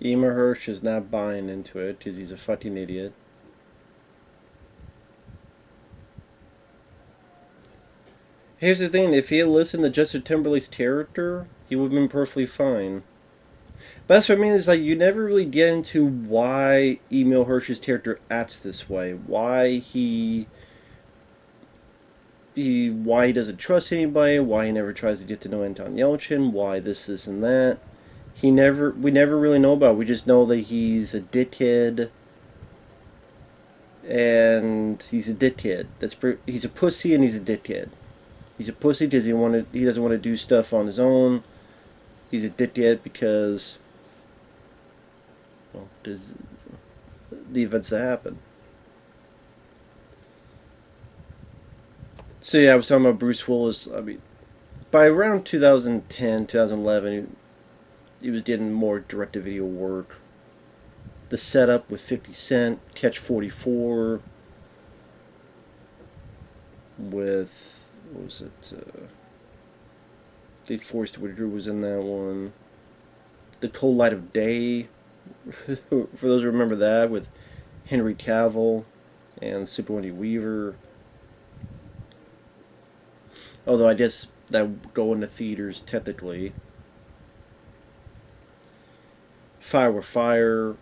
Emil Hirsch is not buying into it because he's a fucking idiot. Here's the thing, if he had listened to Justin Timberlake's character, he would have been perfectly fine. But that's what I mean, is like you never really get into why Emil Hirsch's character acts this way. Why he doesn't trust anybody, why he never tries to get to know Anton Yelchin, why this, and that. We never really know about it. We just know that he's a dickhead. And he's a dickhead. He's a pussy and he's a dickhead. He's a pussy because he doesn't want to do stuff on his own. He's a dickhead because, well, there's the events that happen. So yeah, I was talking about Bruce Willis. I mean, by around 2010, 2011, he was getting more direct-to-video work. The Setup with 50 Cent, Catch 44 with, what was it? I think Forrest Whitaker was in that one. The Cold Light of Day For those who remember that, with Henry Cavill and Sigourney Weaver. Although I guess that would go into theaters technically. Fire with Fire.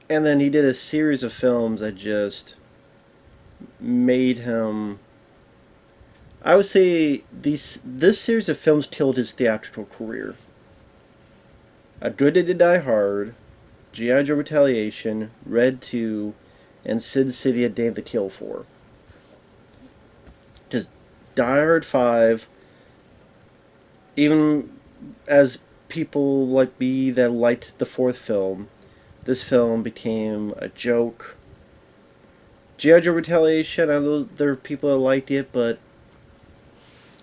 And then he did a series of films that just made him. I would say this series of films killed his theatrical career. A Good Day to Die Hard, G.I. Joe Retaliation, Red 2, and Sin City: A Day to Kill For. Just Die Hard 5, even as people like me that liked the fourth film, this film became a joke. G.I. Joe Retaliation, I know there are people that liked it, but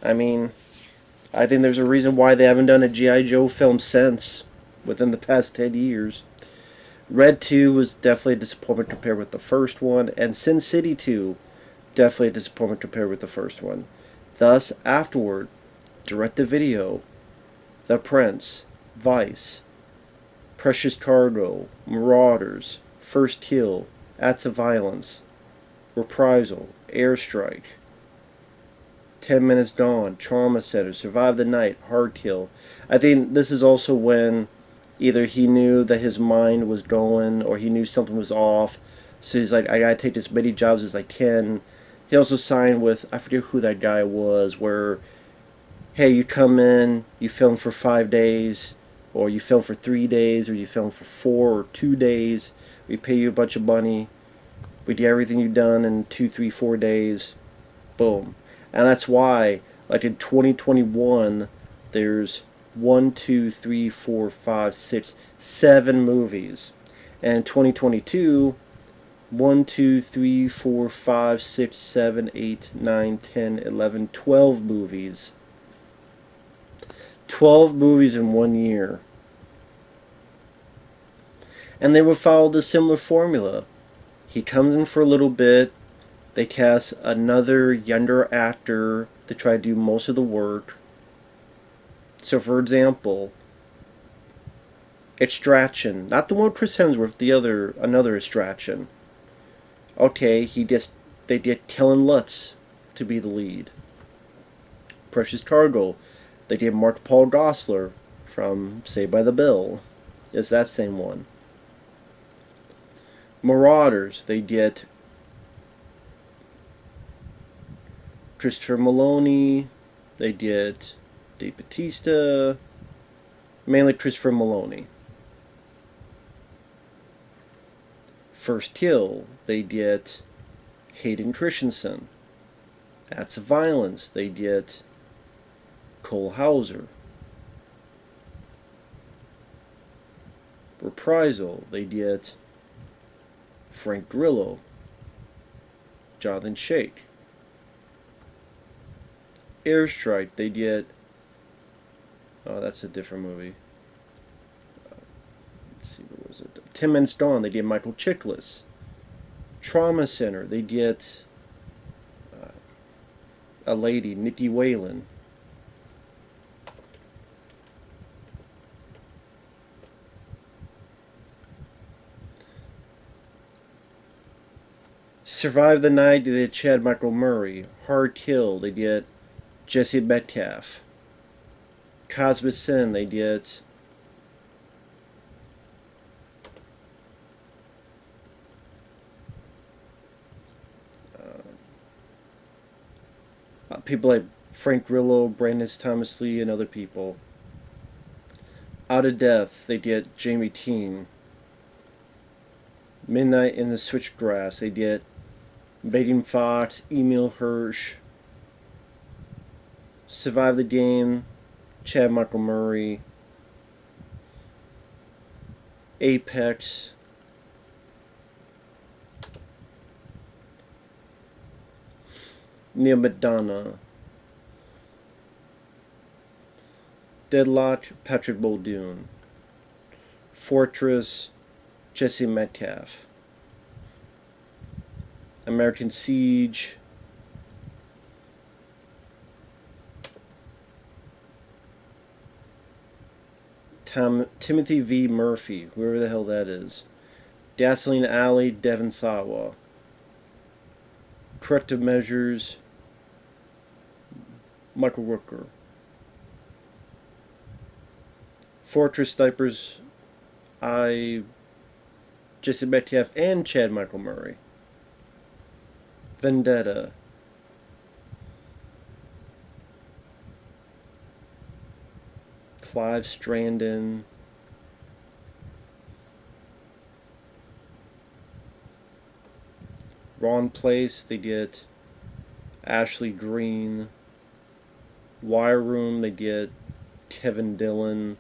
I mean, I think there's a reason why they haven't done a G.I. Joe film since, within the past 10 years. Red 2 was definitely a disappointment compared with the first one, and Sin City 2, definitely a disappointment compared with the first one. Thus, afterward, direct-to-video, The Prince, Vice, Precious Cargo, Marauders, First Kill, Acts of Violence, Reprisal, Airstrike, 10 Minutes Gone, Trauma Center, Survive the Night, Hard Kill. I think this is also when either he knew that his mind was going or he knew something was off. So he's like, I gotta take as many jobs as I can. He also signed with, I forget who that guy was, where, hey, you come in, you film for 5 days, or you film for 3 days, or you film for 4 or 2 days. We pay you a bunch of money. We do everything you've done in 2, 3, 4 days. Boom. And that's why, like in 2021, there's 1, 2, 3, 4, 5, 6, 7 movies. And in 2022, 1, 2, 3, 4, 5, 6, 7, 8, 9, 10, 11, 12 movies. 12 movies in 1 year. And they would follow the similar formula. He comes in for a little bit. They cast another younger actor to try to do most of the work. So, for example, Extraction, not the one with Chris Hemsworth, another Extraction. Okay, they did Kellen Lutz to be the lead. Precious Cargo, they did Mark Paul Gosselaar from Saved by the Bell. It's that same one. Marauders, they did Christopher Maloney, they did Dave Bautista, mainly Christopher Maloney. First Kill, they did Hayden Christensen. Acts of Violence, they did Cole Hauser. Reprisal, they did Frank Grillo, Jonathan Shake. Airstrike, they did. Oh, that's a different movie. Let's see, what was it? 10 Minutes Gone, they did Michael Chiklis. Trauma Center, they did a lady, Nikki Whalen. Survive the Night, they did Chad Michael Murray. Hard Kill, they did Jesse Metcalfe. Cosmic Sin, they did people like Frank Grillo, Brandon Thomas Lee, and other people. Out of Death, they did Jamie Keane. Midnight in the Switchgrass, they did Megan Fox, Emil Hirsch. Survive the Game, Chad Michael Murray. Apex, Neil McDonough. Deadlock, Patrick Muldoon. Fortress, Jesse Metcalfe. American Siege, Timothy V. Murphy, whoever the hell that is. Gasoline Alley, Devon Sawa. Corrective Measures, Michael Rooker. Fortress Snipers, Jesse Metcalf and Chad Michael Murray. Vendetta. Clive Strandon. Wrong Place, they get Ashley Greene. Wire Room, they get Kevin Dillon.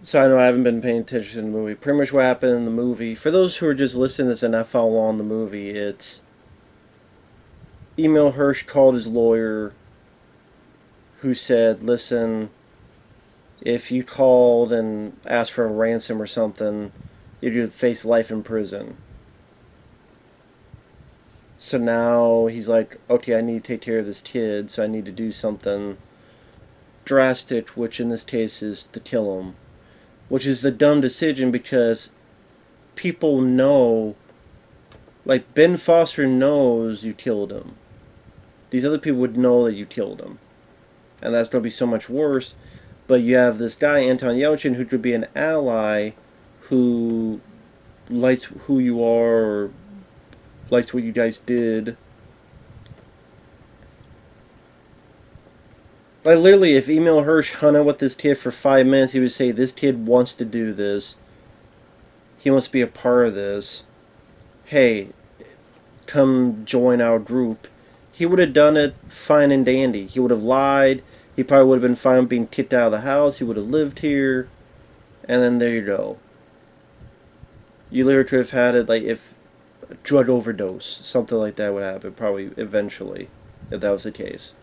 So I know I haven't been paying attention to the movie. Pretty much what happened in the movie, for those who are just listening to this and not follow along the movie, it's Emil Hirsch called his lawyer, who said, listen, if you called and asked for a ransom or something, you'd face life in prison. So now he's like, okay, I need to take care of this kid, so I need to do something drastic, which in this case is to kill him. Which is a dumb decision because people know, like Ben Foster knows you killed him. These other people would know that you killed him. And that's going to be so much worse. But you have this guy, Anton Yelchin, who could be an ally who likes who you are or likes what you guys did. Like, literally, if Emil Hirsch hung out with this kid for 5 minutes, he would say, this kid wants to do this. He wants to be a part of this. Hey, come join our group. He would have done it fine and dandy. He would have lied. He probably would have been fine being kicked out of the house. He would have lived here. And then there you go. You literally could have had it, like, if a drug overdose, something like that would happen, probably, eventually, if that was the case.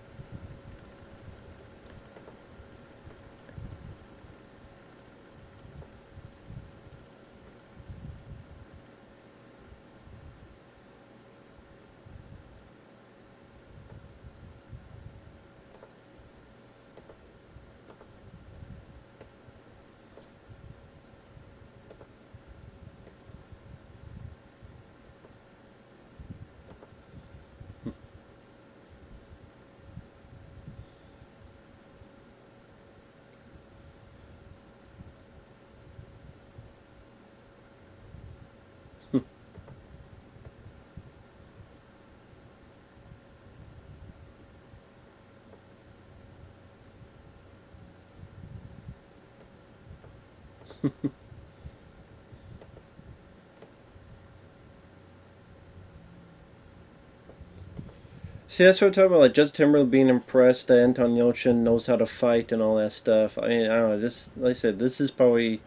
See, that's what I'm talking about. Like, Judge Timberlake being impressed that Anton Yelchin knows how to fight and all that stuff. I mean, I don't know. Just like I said, this is probably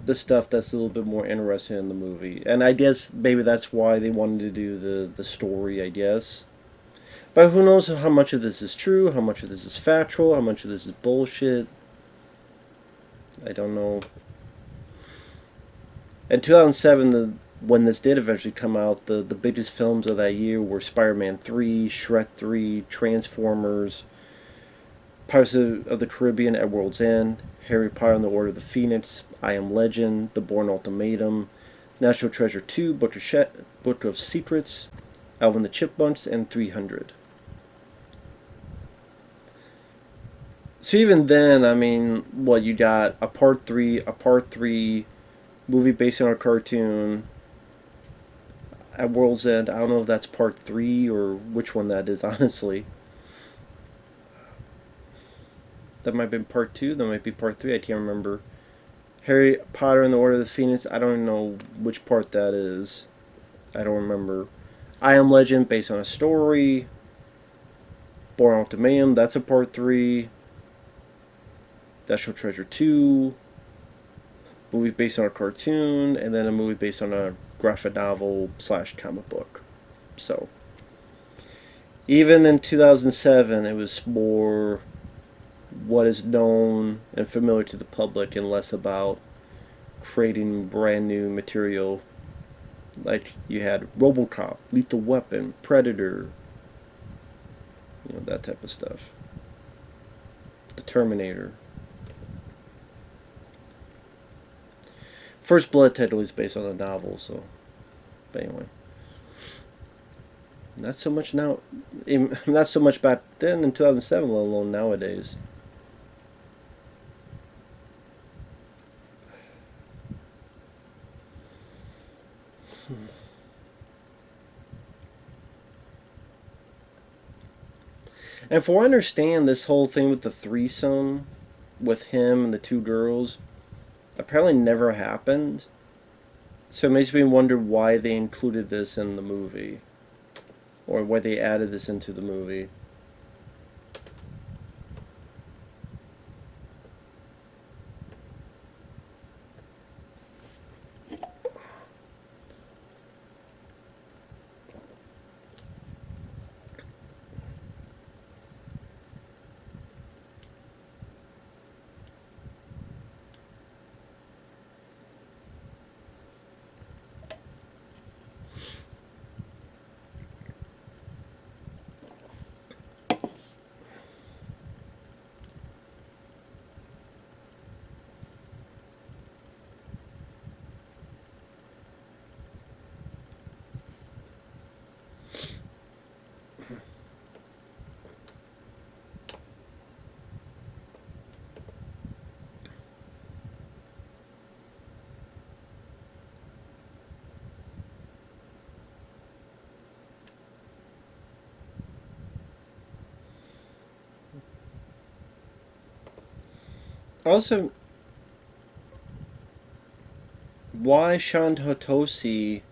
the stuff that's a little bit more interesting in the movie. And I guess maybe that's why they wanted to do the story, I guess. But who knows how much of this is true, how much of this is factual, how much of this is bullshit. I don't know. In 2007, when this did eventually come out, the biggest films of that year were Spider-Man 3, Shrek 3, Transformers, Pirates of the Caribbean at World's End, Harry Potter and the Order of the Phoenix, I Am Legend, The Bourne Ultimatum, National Treasure 2, Book of Secrets, Alvin the Chipmunks, and 300. So even then, I mean, what, you got a part 3 movie based on a cartoon, at World's End. I don't know if that's part 3 or which one that is, honestly. That might have been part 2, that might be part 3, I can't remember. Harry Potter and the Order of the Phoenix, I don't know which part that is. I don't remember. I Am Legend, based on a story. Born Ultimatum, that's a part 3. National Treasure 2. Movie based on a cartoon, and then a movie based on a graphic novel / comic book. So, even in 2007, it was more what is known and familiar to the public and less about creating brand new material. Like you had RoboCop, Lethal Weapon, Predator, that type of stuff. The Terminator. First Blood technically is based on a novel, so. But anyway. Not so much now. Not so much back then in 2007, let alone nowadays. And for what I understand, this whole thing with the threesome with him and the 2 girls apparently never happened. So it makes me wonder why they included this in the movie. Or why they added this into the movie. Also, why Shawn Odysee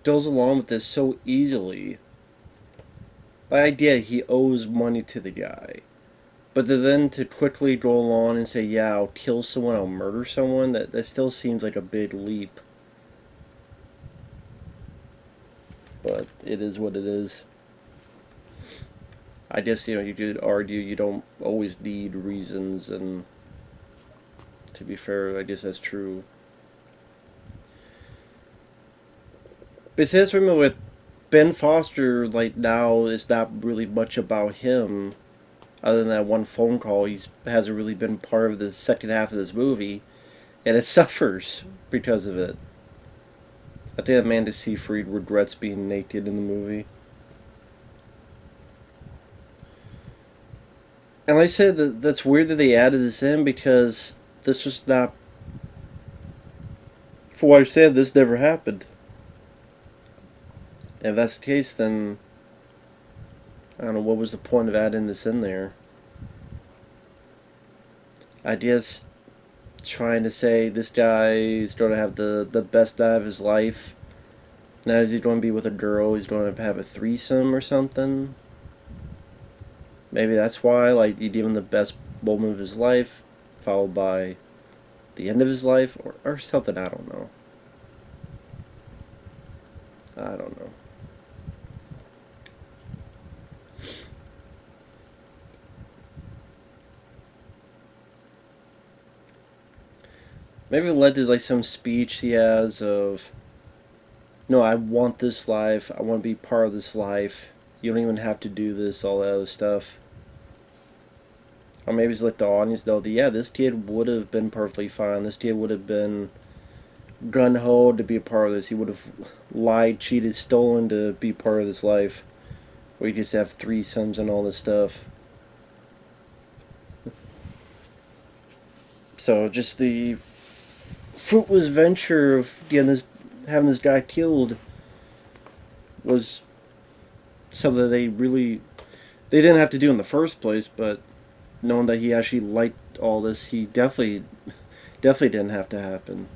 goes along with this so easily. The idea he owes money to the guy. But then to quickly go along and say, yeah, I'll kill someone, I'll murder someone, that still seems like a big leap. But it is what it is. I guess, you could argue you don't always need reasons, and to be fair, I guess that's true. But it says, remember, with Ben Foster, like, now it's not really much about him, other than that one phone call. He hasn't really been part of the second half of this movie, and it suffers because of it. I think Amanda Seyfried regrets being naked in the movie. And like I said, that's weird that they added this in, because this was not... For what I said, this never happened. And if that's the case, then I don't know what was the point of adding this in there. I guess trying to say this guy is going to have the best night of his life. Now is he going to be with a girl? He's going to have a threesome or something. Maybe that's why, like, you give him the best moment of his life, followed by the end of his life, or something. I don't know. I don't know. Maybe it led to, like, some speech he has of, no, I want this life, I want to be part of this life, you don't even have to do this, all that other stuff. Or maybe it's let the audience know that, yeah, this kid would have been perfectly fine, this kid would have been gun-ho to be a part of this, he would have lied, cheated, stolen to be part of this life, where you just have threesomes and all this stuff. So just the fruitless venture of getting this having this guy killed was something they didn't have to do in the first place, but knowing that he actually liked all this, he definitely didn't have to happen.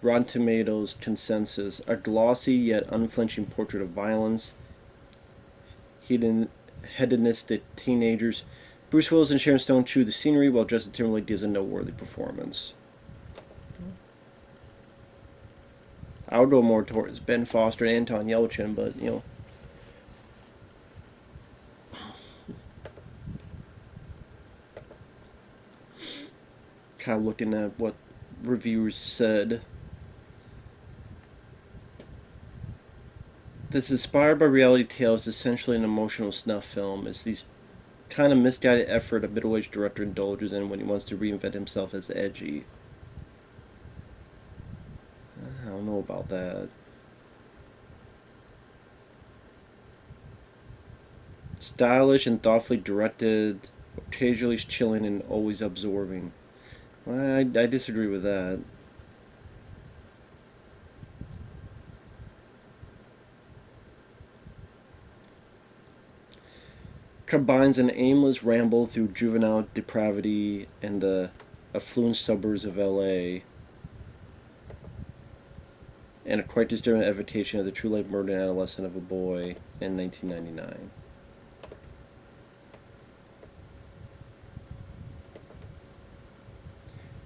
Rotten Tomatoes consensus: a glossy yet unflinching portrait of violence, hedonistic teenagers. Bruce Willis and Sharon Stone chew the scenery, while Justin Timberlake gives a noteworthy performance. I would go more towards Ben Foster and Anton Yelchin, but kind of looking at what reviewers said. This inspired by reality tales, essentially an emotional snuff film. It's these kind of misguided effort a middle-aged director indulges in when he wants to reinvent himself as edgy. I don't know about that. Stylish and thoughtfully directed, occasionally chilling and always absorbing. I disagree with that. Combines an aimless ramble through juvenile depravity and the affluent suburbs of LA, and a quite disturbing evocation of the true life murder and adolescence of a boy in 1999.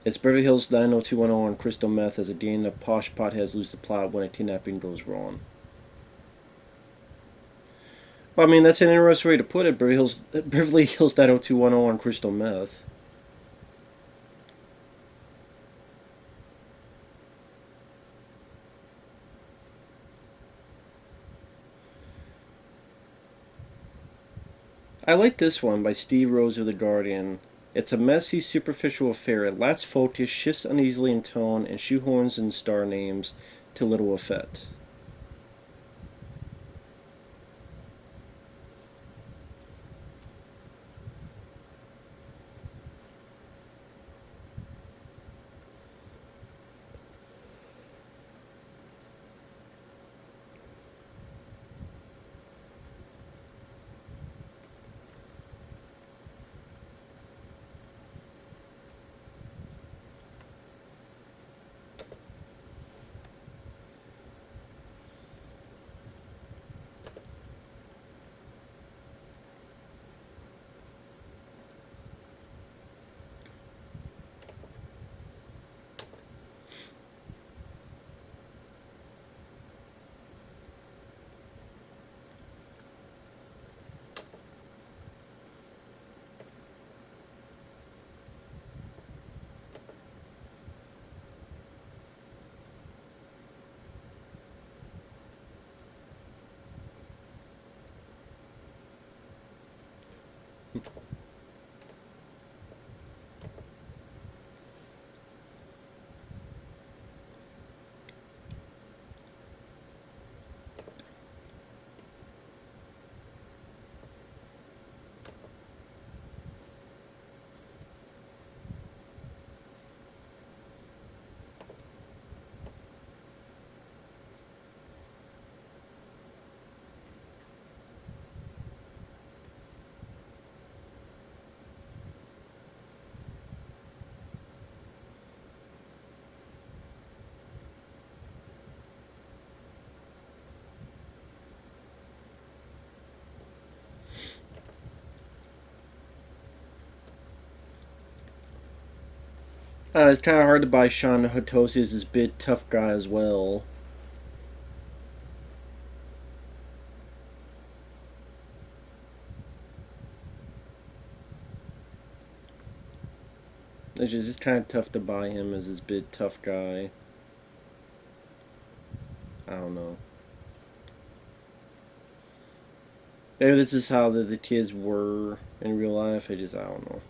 It's Beverly Hills 90210 on crystal meth as a gang of posh potheads lose the plot when a kidnapping goes wrong. Well, I mean, that's an interesting way to put it. Beverly Hills 90210 on crystal meth. I like this one by Steve Rose of The Guardian. It's a messy, superficial affair. It lacks focus, shifts uneasily in tone, and shoehorns in star names to little effect. It's kind of hard to buy Shawn Odysee as this big tough guy as well. It's kind of tough to buy him as this big tough guy. I don't know. Maybe this is how the kids were in real life. I don't know.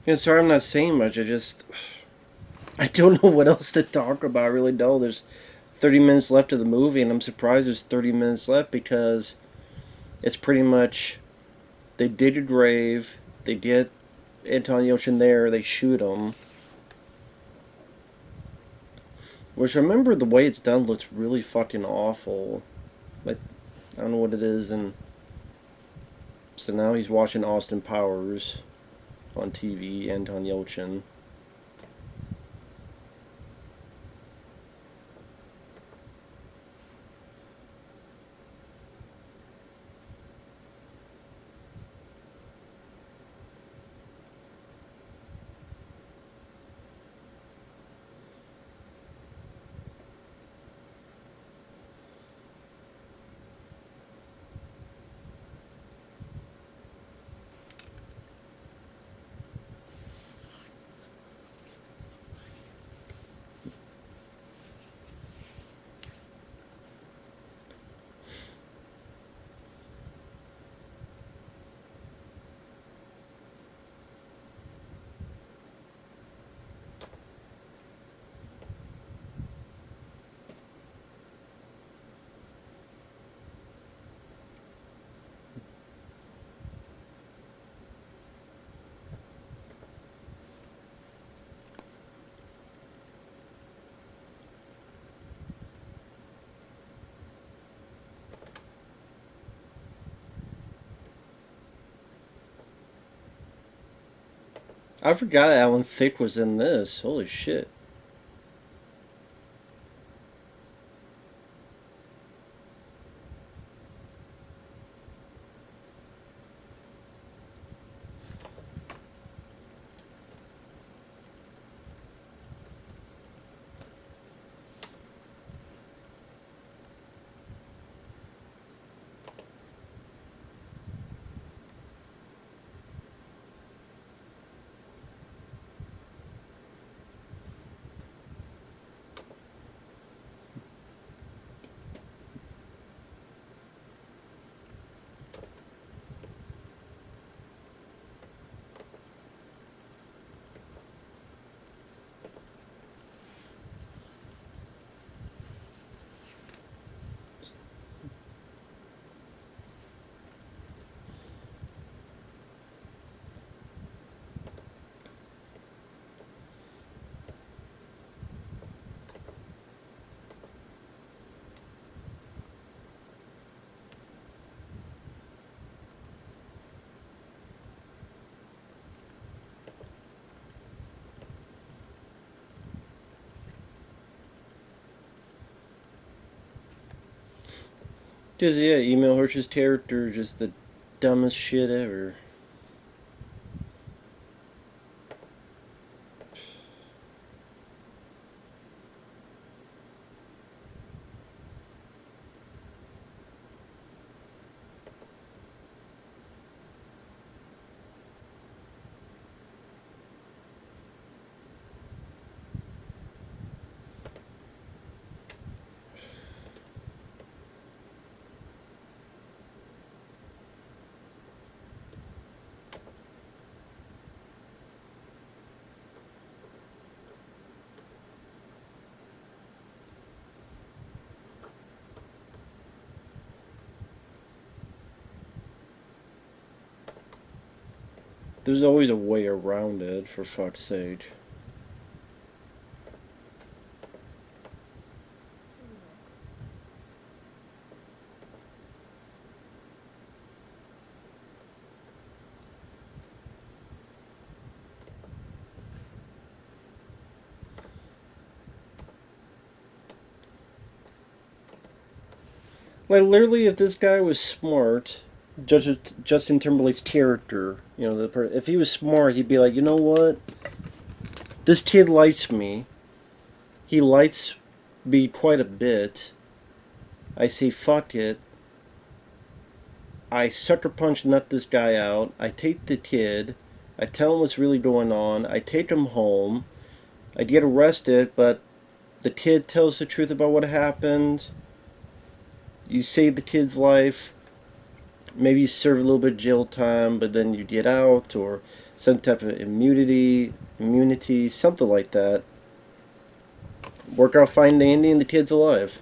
Yeah, sorry, I'm not saying much. I don't know what else to talk about. I really don't. There's 30 minutes left of the movie, and I'm surprised there's 30 minutes left because it's pretty much they dig a grave, they get Anton Yelchin there, they shoot him. Which, remember, the way it's done looks really fucking awful. Like, I don't know what it is, and so now he's watching Austin Powers on TV, Anton Yelchin. I forgot Alan Thicke was in this. Holy shit. Just, yeah, Emil Hirsch's character, just the dumbest shit ever. There's always a way around it, for fuck's sake. Like, literally, if this guy was smart, Justin Timberlake's character, if he was smart, he'd be like, you know what? This kid likes me. He likes me quite a bit. I say, fuck it. I sucker punch nut this guy out. I take the kid. I tell him what's really going on. I take him home. I get arrested, but the kid tells the truth about what happened. You save the kid's life. Maybe you serve a little bit of jail time, but then you get out, or some type of immunity, something like that. Work out finding Andy and the kid's alive.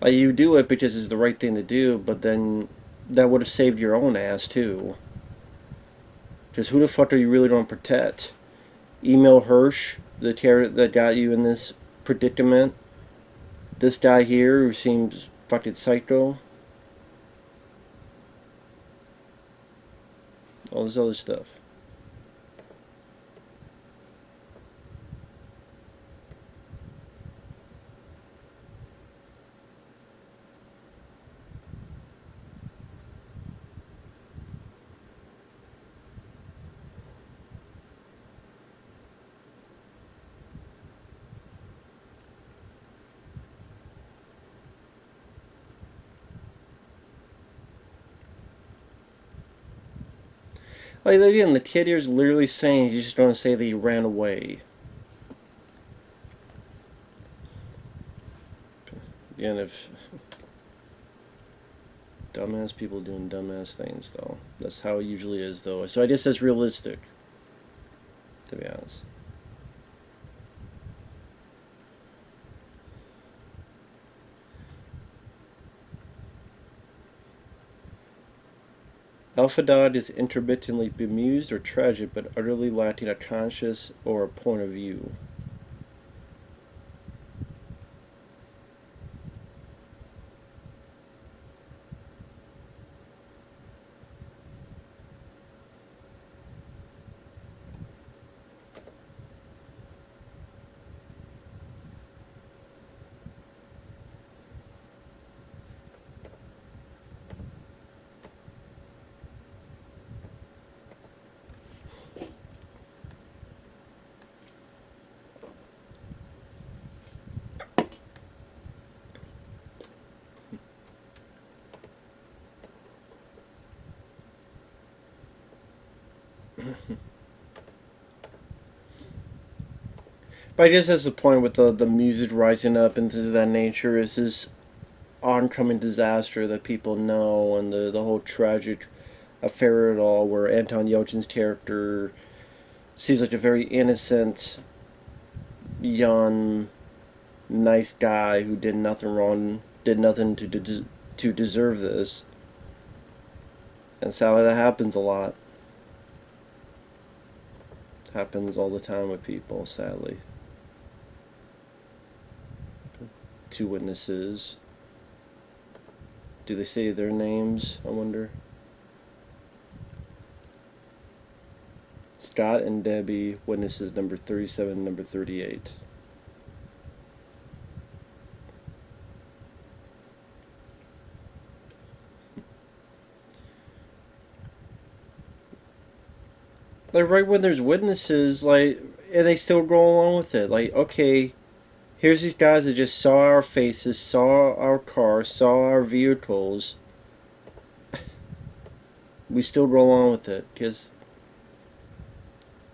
You do it because it's the right thing to do, but then that would have saved your own ass too. Because who the fuck are you really going to protect? Email Hirsch, the terror that got you in this predicament. This guy here who seems fucking psycho. All this other stuff. Like, again, the kid here is literally saying he's just going to say that he ran away. Again, if dumbass people doing dumbass things, though. That's how it usually is, though. So I guess that's realistic, to be honest. Alpha Dog is intermittently bemused or tragic, but utterly lacking a conscience or a point of view. But I guess that's the point with the music rising up and things of that nature is this oncoming disaster that people know and the whole tragic affair at all where Anton Yelchin's character seems like a very innocent, young, nice guy who did nothing wrong, did nothing to deserve this. And sadly, that happens a lot. Happens all the time with people, sadly. Two witnesses. Do they say their names, I wonder? Scott and Debbie, witnesses number 37, number 38. Like, right when there's witnesses, like, and they still go along with it. Like, okay, here's these guys that just saw our faces, saw our cars, saw our vehicles. We still go along with it because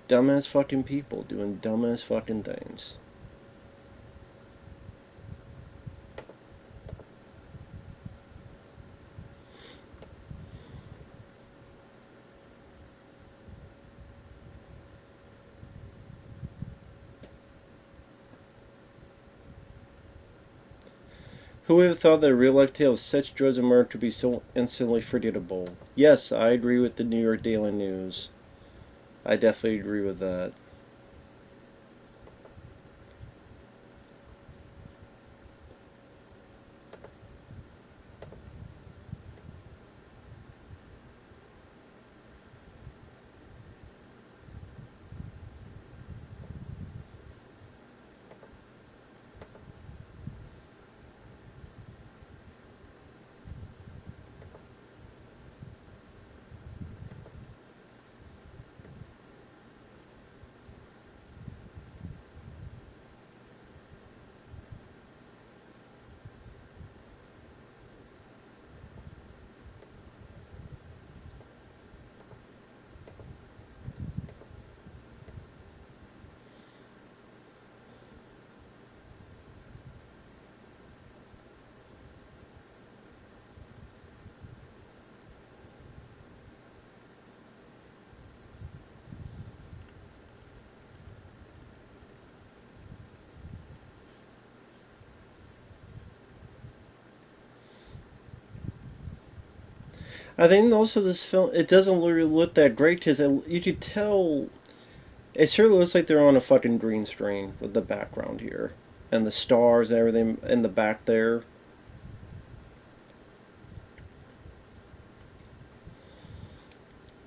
dumbass fucking people doing dumbass fucking things. Who would have thought that a real life tale of such drugs and murder could be so instantly forgettable? Yes, I agree with the New York Daily News. I definitely agree with that. I think also this film it doesn't really look that great because you could tell it sure looks like they're on a fucking green screen with the background here and the stars and everything in the back there.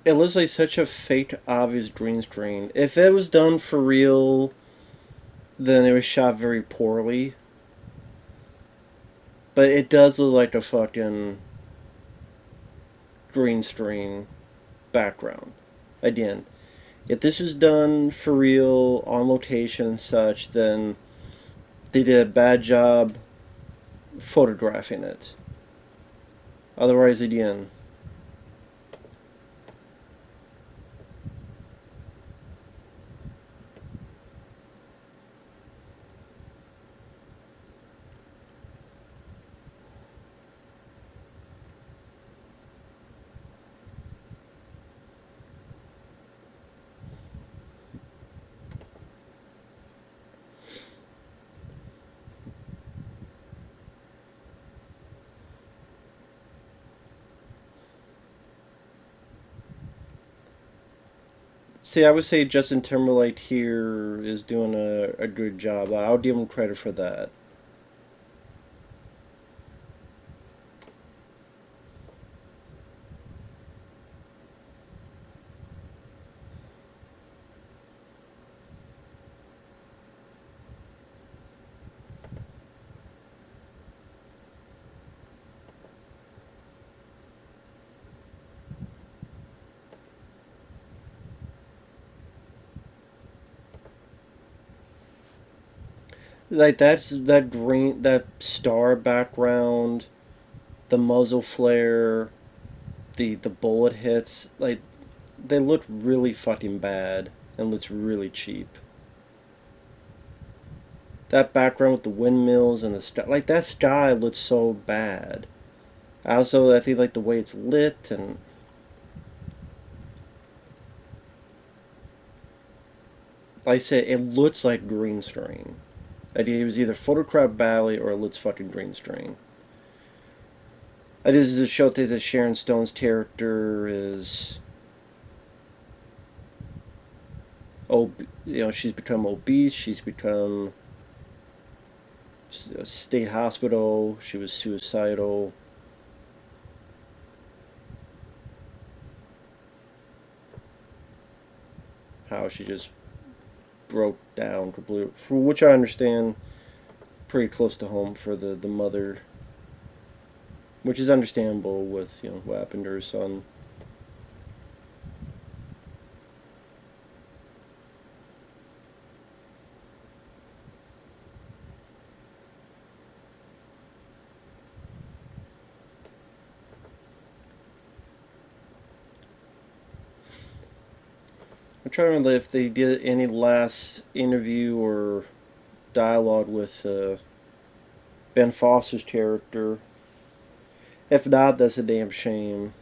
It looks like such a fake, obvious green screen. If it was done for real, then it was shot very poorly. But it does look like a fucking green screen background. Again, if this was done for real on location and such, then they did a bad job photographing it. Otherwise, again, see, I would say Justin Timberlake here is doing a good job. I'll give him credit for that. Like that's that green, that star background, the muzzle flare, the bullet hits. Like they look really fucking bad and looks really cheap. That background with the windmills and the sky, like that sky looks so bad. Also, I think like the way it's lit and like I said, it looks like green screen. It was either photographed badly or it looks fucking green screen. This is a show that Sharon Stone's character is, she's become obese. She's become a state hospital. She was suicidal. How she just broke down completely, for which I understand pretty close to home for the mother, which is understandable with what happened to her son. I'm trying to remember if they did any last interview or dialogue with Ben Foster's character. If not, that's a damn shame.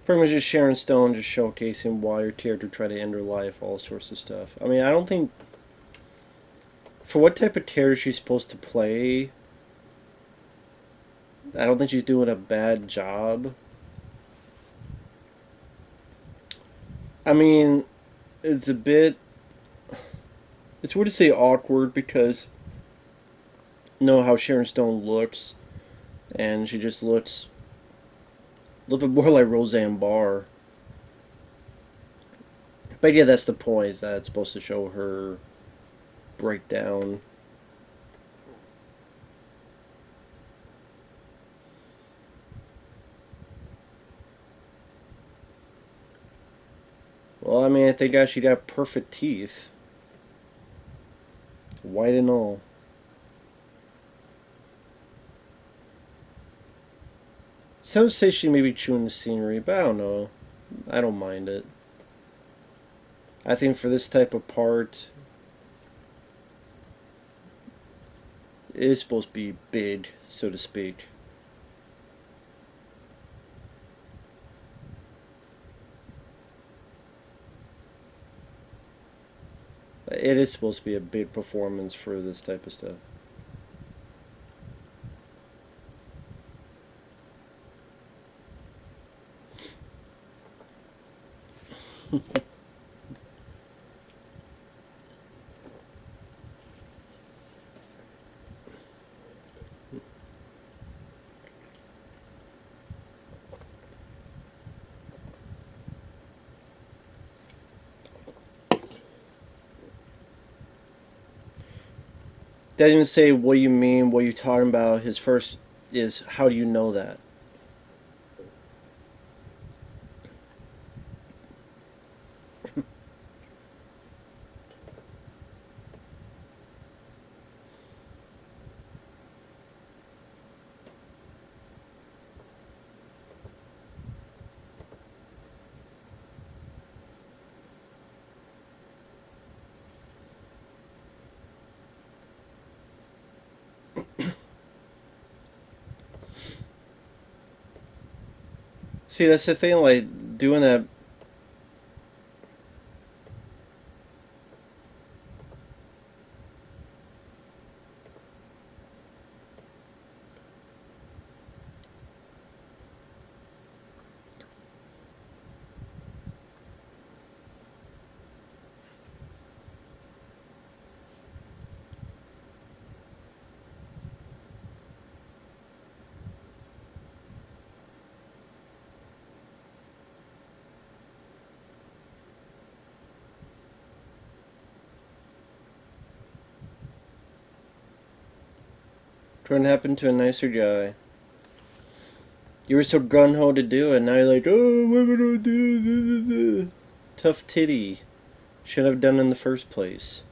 Pretty much just Sharon Stone just showcasing why her character tried to end her life, all sorts of stuff. I mean, I don't think for what type of character she's supposed to play, I don't think she's doing a bad job. I mean, it's a bit. It's weird to say awkward because you know how Sharon Stone looks, and she just looks a little bit more like Roseanne Barr. But yeah, that's the point. Is that it's supposed to show her breakdown. Well, I mean, I think she got perfect teeth, white and all. Some say she may be chewing the scenery, but I don't know. I don't mind it. I think for this type of part, it is supposed to be big, so to speak. It is supposed to be a big performance for this type of stuff. Doesn't even say what you mean, what you talking about. His first is how do you know that? See, that's the thing. Like doing that. Couldn't happen to a nicer guy. You were so gun ho to do it. Now you're like, oh, what am I gonna do? Tough titty. Should have done in the first place.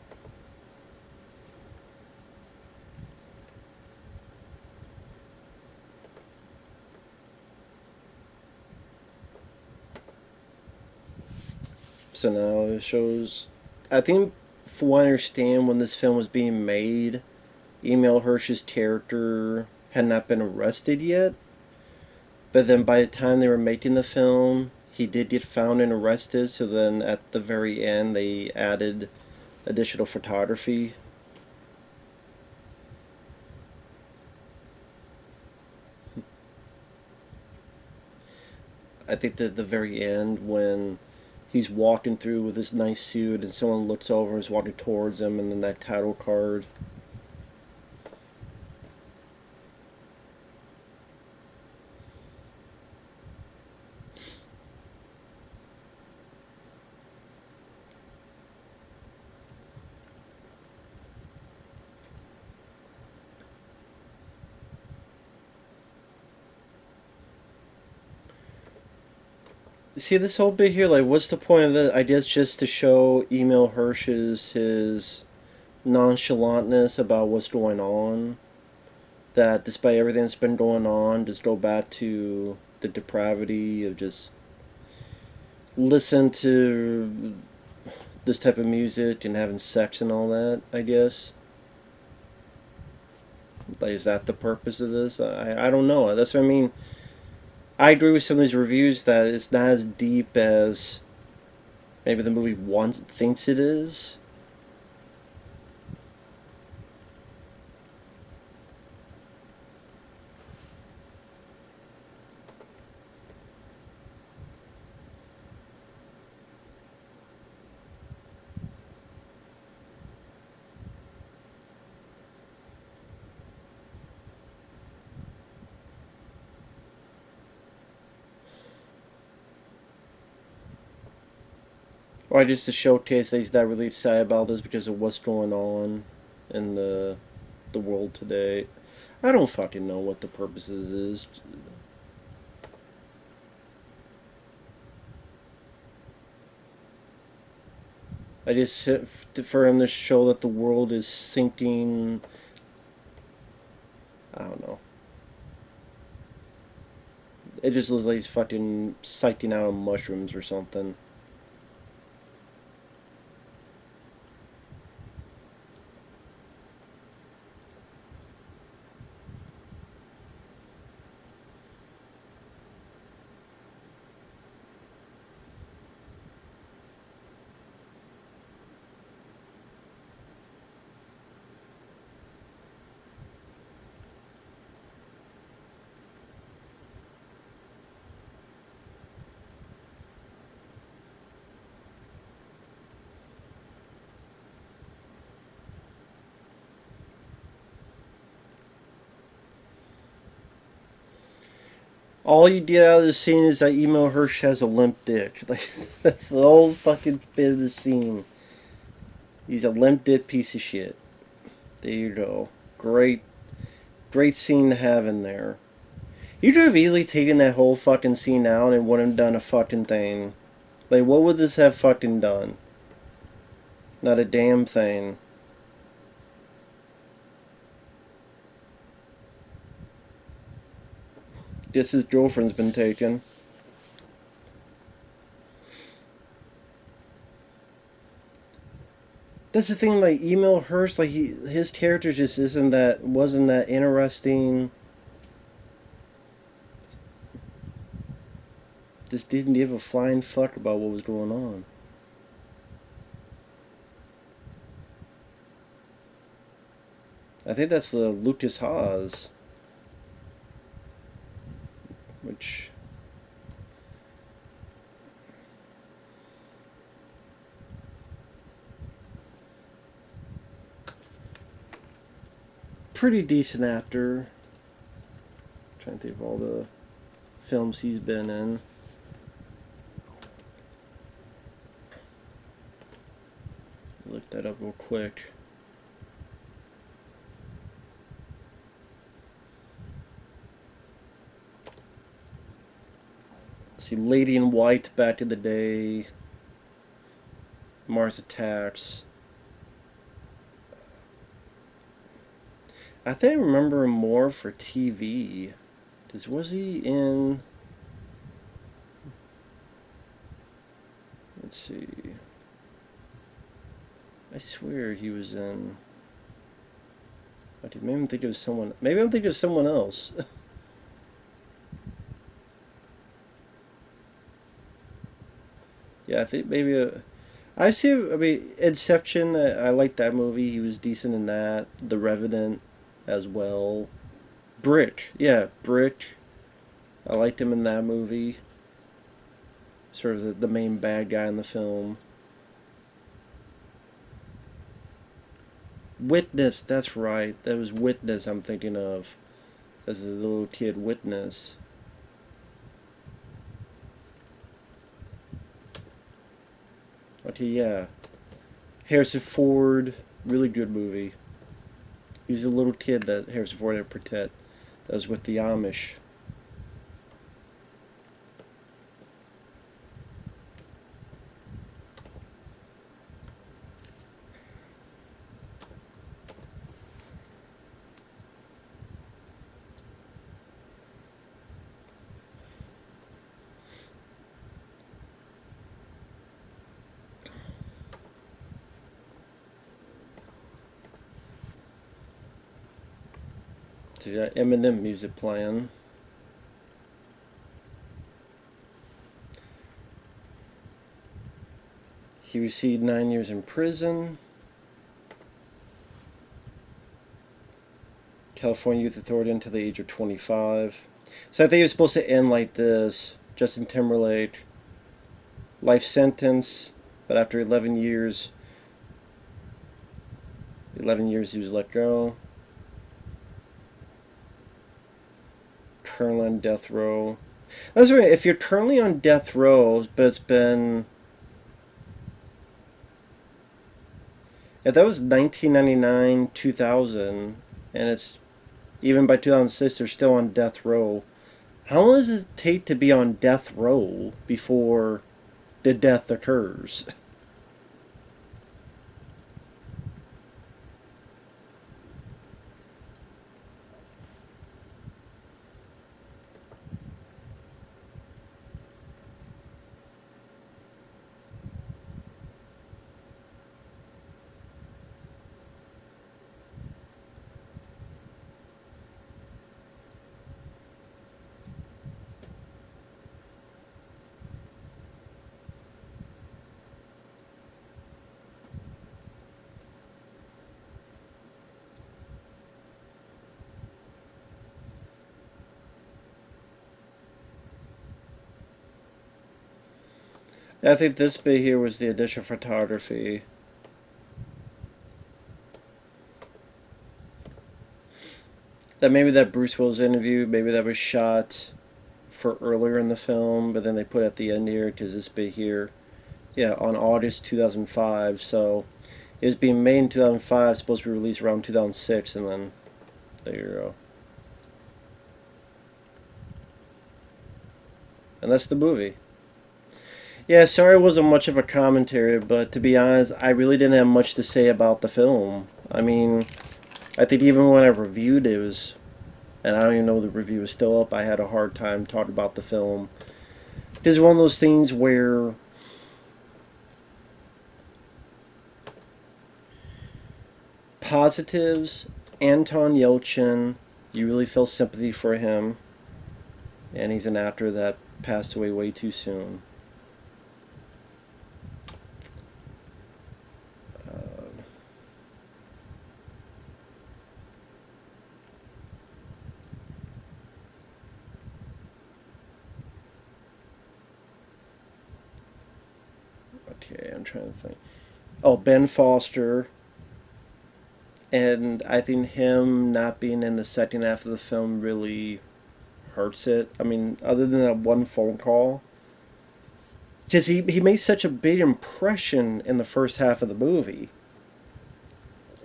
So now it shows. I think, from what I understand, when this film was being made, Emil Hirsch's character had not been arrested yet. But then by the time they were making the film, he did get found and arrested. So then at the very end, they added additional photography. I think that at the very end, when he's walking through with this nice suit and someone looks over and is walking towards him, and then that title card. See, this whole bit here, like, what's the point of it? I guess just to show Emil Hirsch's his nonchalantness about what's going on. That despite everything that's been going on, just go back to the depravity of just listen to this type of music and having sex and all that, I guess. Like, is that the purpose of this? I don't know. That's what I mean. I agree with some of these reviews that it's not as deep as maybe the movie wants thinks it is. Or just to showcase that he's not really excited about this because of what's going on in the world today. I don't fucking know what the purposes is. I just for him to show that the world is sinking. I don't know. It just looks like he's fucking psyching out on mushrooms or something. All you get out of the scene is that Emo Hirsch has a limp dick. Like that's the whole fucking bit of the scene. He's a limp dick piece of shit. There you go. Great, great scene to have in there. You could have easily taken that whole fucking scene out and wouldn't have done a fucking thing. Like, what would this have fucking done? Not a damn thing. Guess his girlfriend's been taken. That's the thing, like, Emil Hirsch, like, his character just wasn't that interesting. Just didn't give a flying fuck about what was going on. I think that's Lucas Haas. Which... pretty decent actor. I'm trying to think of all the films he's been in. Look that up real quick. See, Lady in White back in the day. Mars Attacks. I think I remember him more for TV. Was he in... Let's see. I swear he was in... Maybe I'm thinking of someone... Maybe I'm thinking of someone else. Yeah, I think maybe... I see... I mean, Inception, I like that movie. He was decent in that. The Revenant as well. Brick. Yeah, Brick. I liked him in that movie. Sort of the main bad guy in the film. Witness, that's right. That was Witness I'm thinking of. As the little kid Witness. Okay, yeah. Harrison Ford, really good movie. He was a little kid that Harrison Ford had to protect. That was with the Amish. So you got Eminem music playing. He received 9 years in prison. California Youth Authority until the age of 25. So I think it was supposed to end like this. Justin Timberlake, life sentence, but after 11 years he was let go. Currently on death row. That's right. If you're currently on death row, but it's been If that was 1999, 2000, and it's even by 2006, they're still on death row. How long does it take to be on death row before the death occurs? I think this bit here was the additional photography. That maybe that Bruce Willis interview, maybe that was shot for earlier in the film, but then they put at the end here because this bit here, yeah, on August 2005. So it was being made in 2005, supposed to be released around 2006, and then there you go. And that's the movie. Yeah, sorry it wasn't much of a commentary, but to be honest, I really didn't have much to say about the film. I mean, I think even when I reviewed it, was, and I don't even know if the review is still up, I had a hard time talking about the film. This is one of those things where positives, Anton Yelchin, you really feel sympathy for him, and he's an actor that passed away way too soon. Okay, I'm trying to think. Oh, Ben Foster, and I think him not being in the second half of the film really hurts it. I mean, other than that one phone call, because he made such a big impression in the first half of the movie.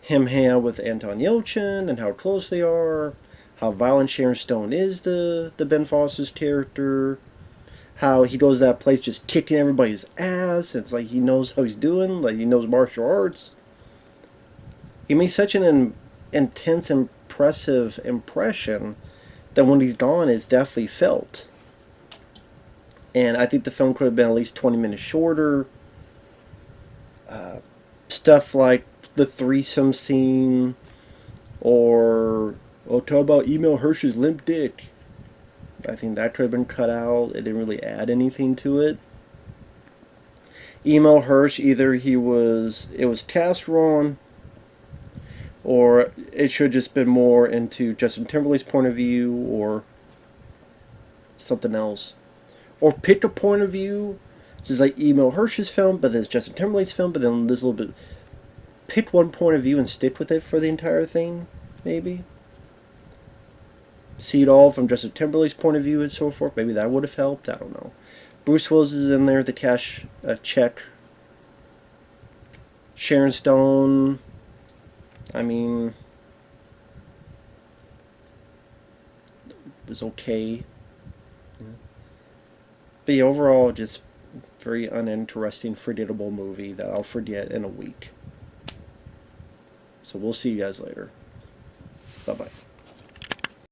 Him hang out with Anton Yelchin and how close they are, how violent Sharon Stone is the Ben Foster's character, how he goes to that place just kicking everybody's ass. It's like he knows how he's doing, like he knows martial arts. He made such an intense, impressive impression that when he's gone, it's definitely felt. And I think the film could have been at least 20 minutes shorter. Stuff like the threesome scene, or talk about Emil Hirsch's limp dick. I think that could have been cut out. It didn't really add anything to it. Emil Hirsch, either it was cast wrong, or it should have just been more into Justin Timberlake's point of view, or something else. Or pick a point of view, just like Emil Hirsch's film, but then it's Justin Timberlake's film, but then this little bit. Pick one point of view and stick with it for the entire thing, maybe. See it all from Justin Timberlake's point of view and so forth. Maybe that would have helped. I don't know. Bruce Willis is in there to cash a check. Sharon Stone, I mean, was okay. But yeah, overall, just very uninteresting, forgettable movie that I'll forget in a week. So we'll see you guys later. Bye bye.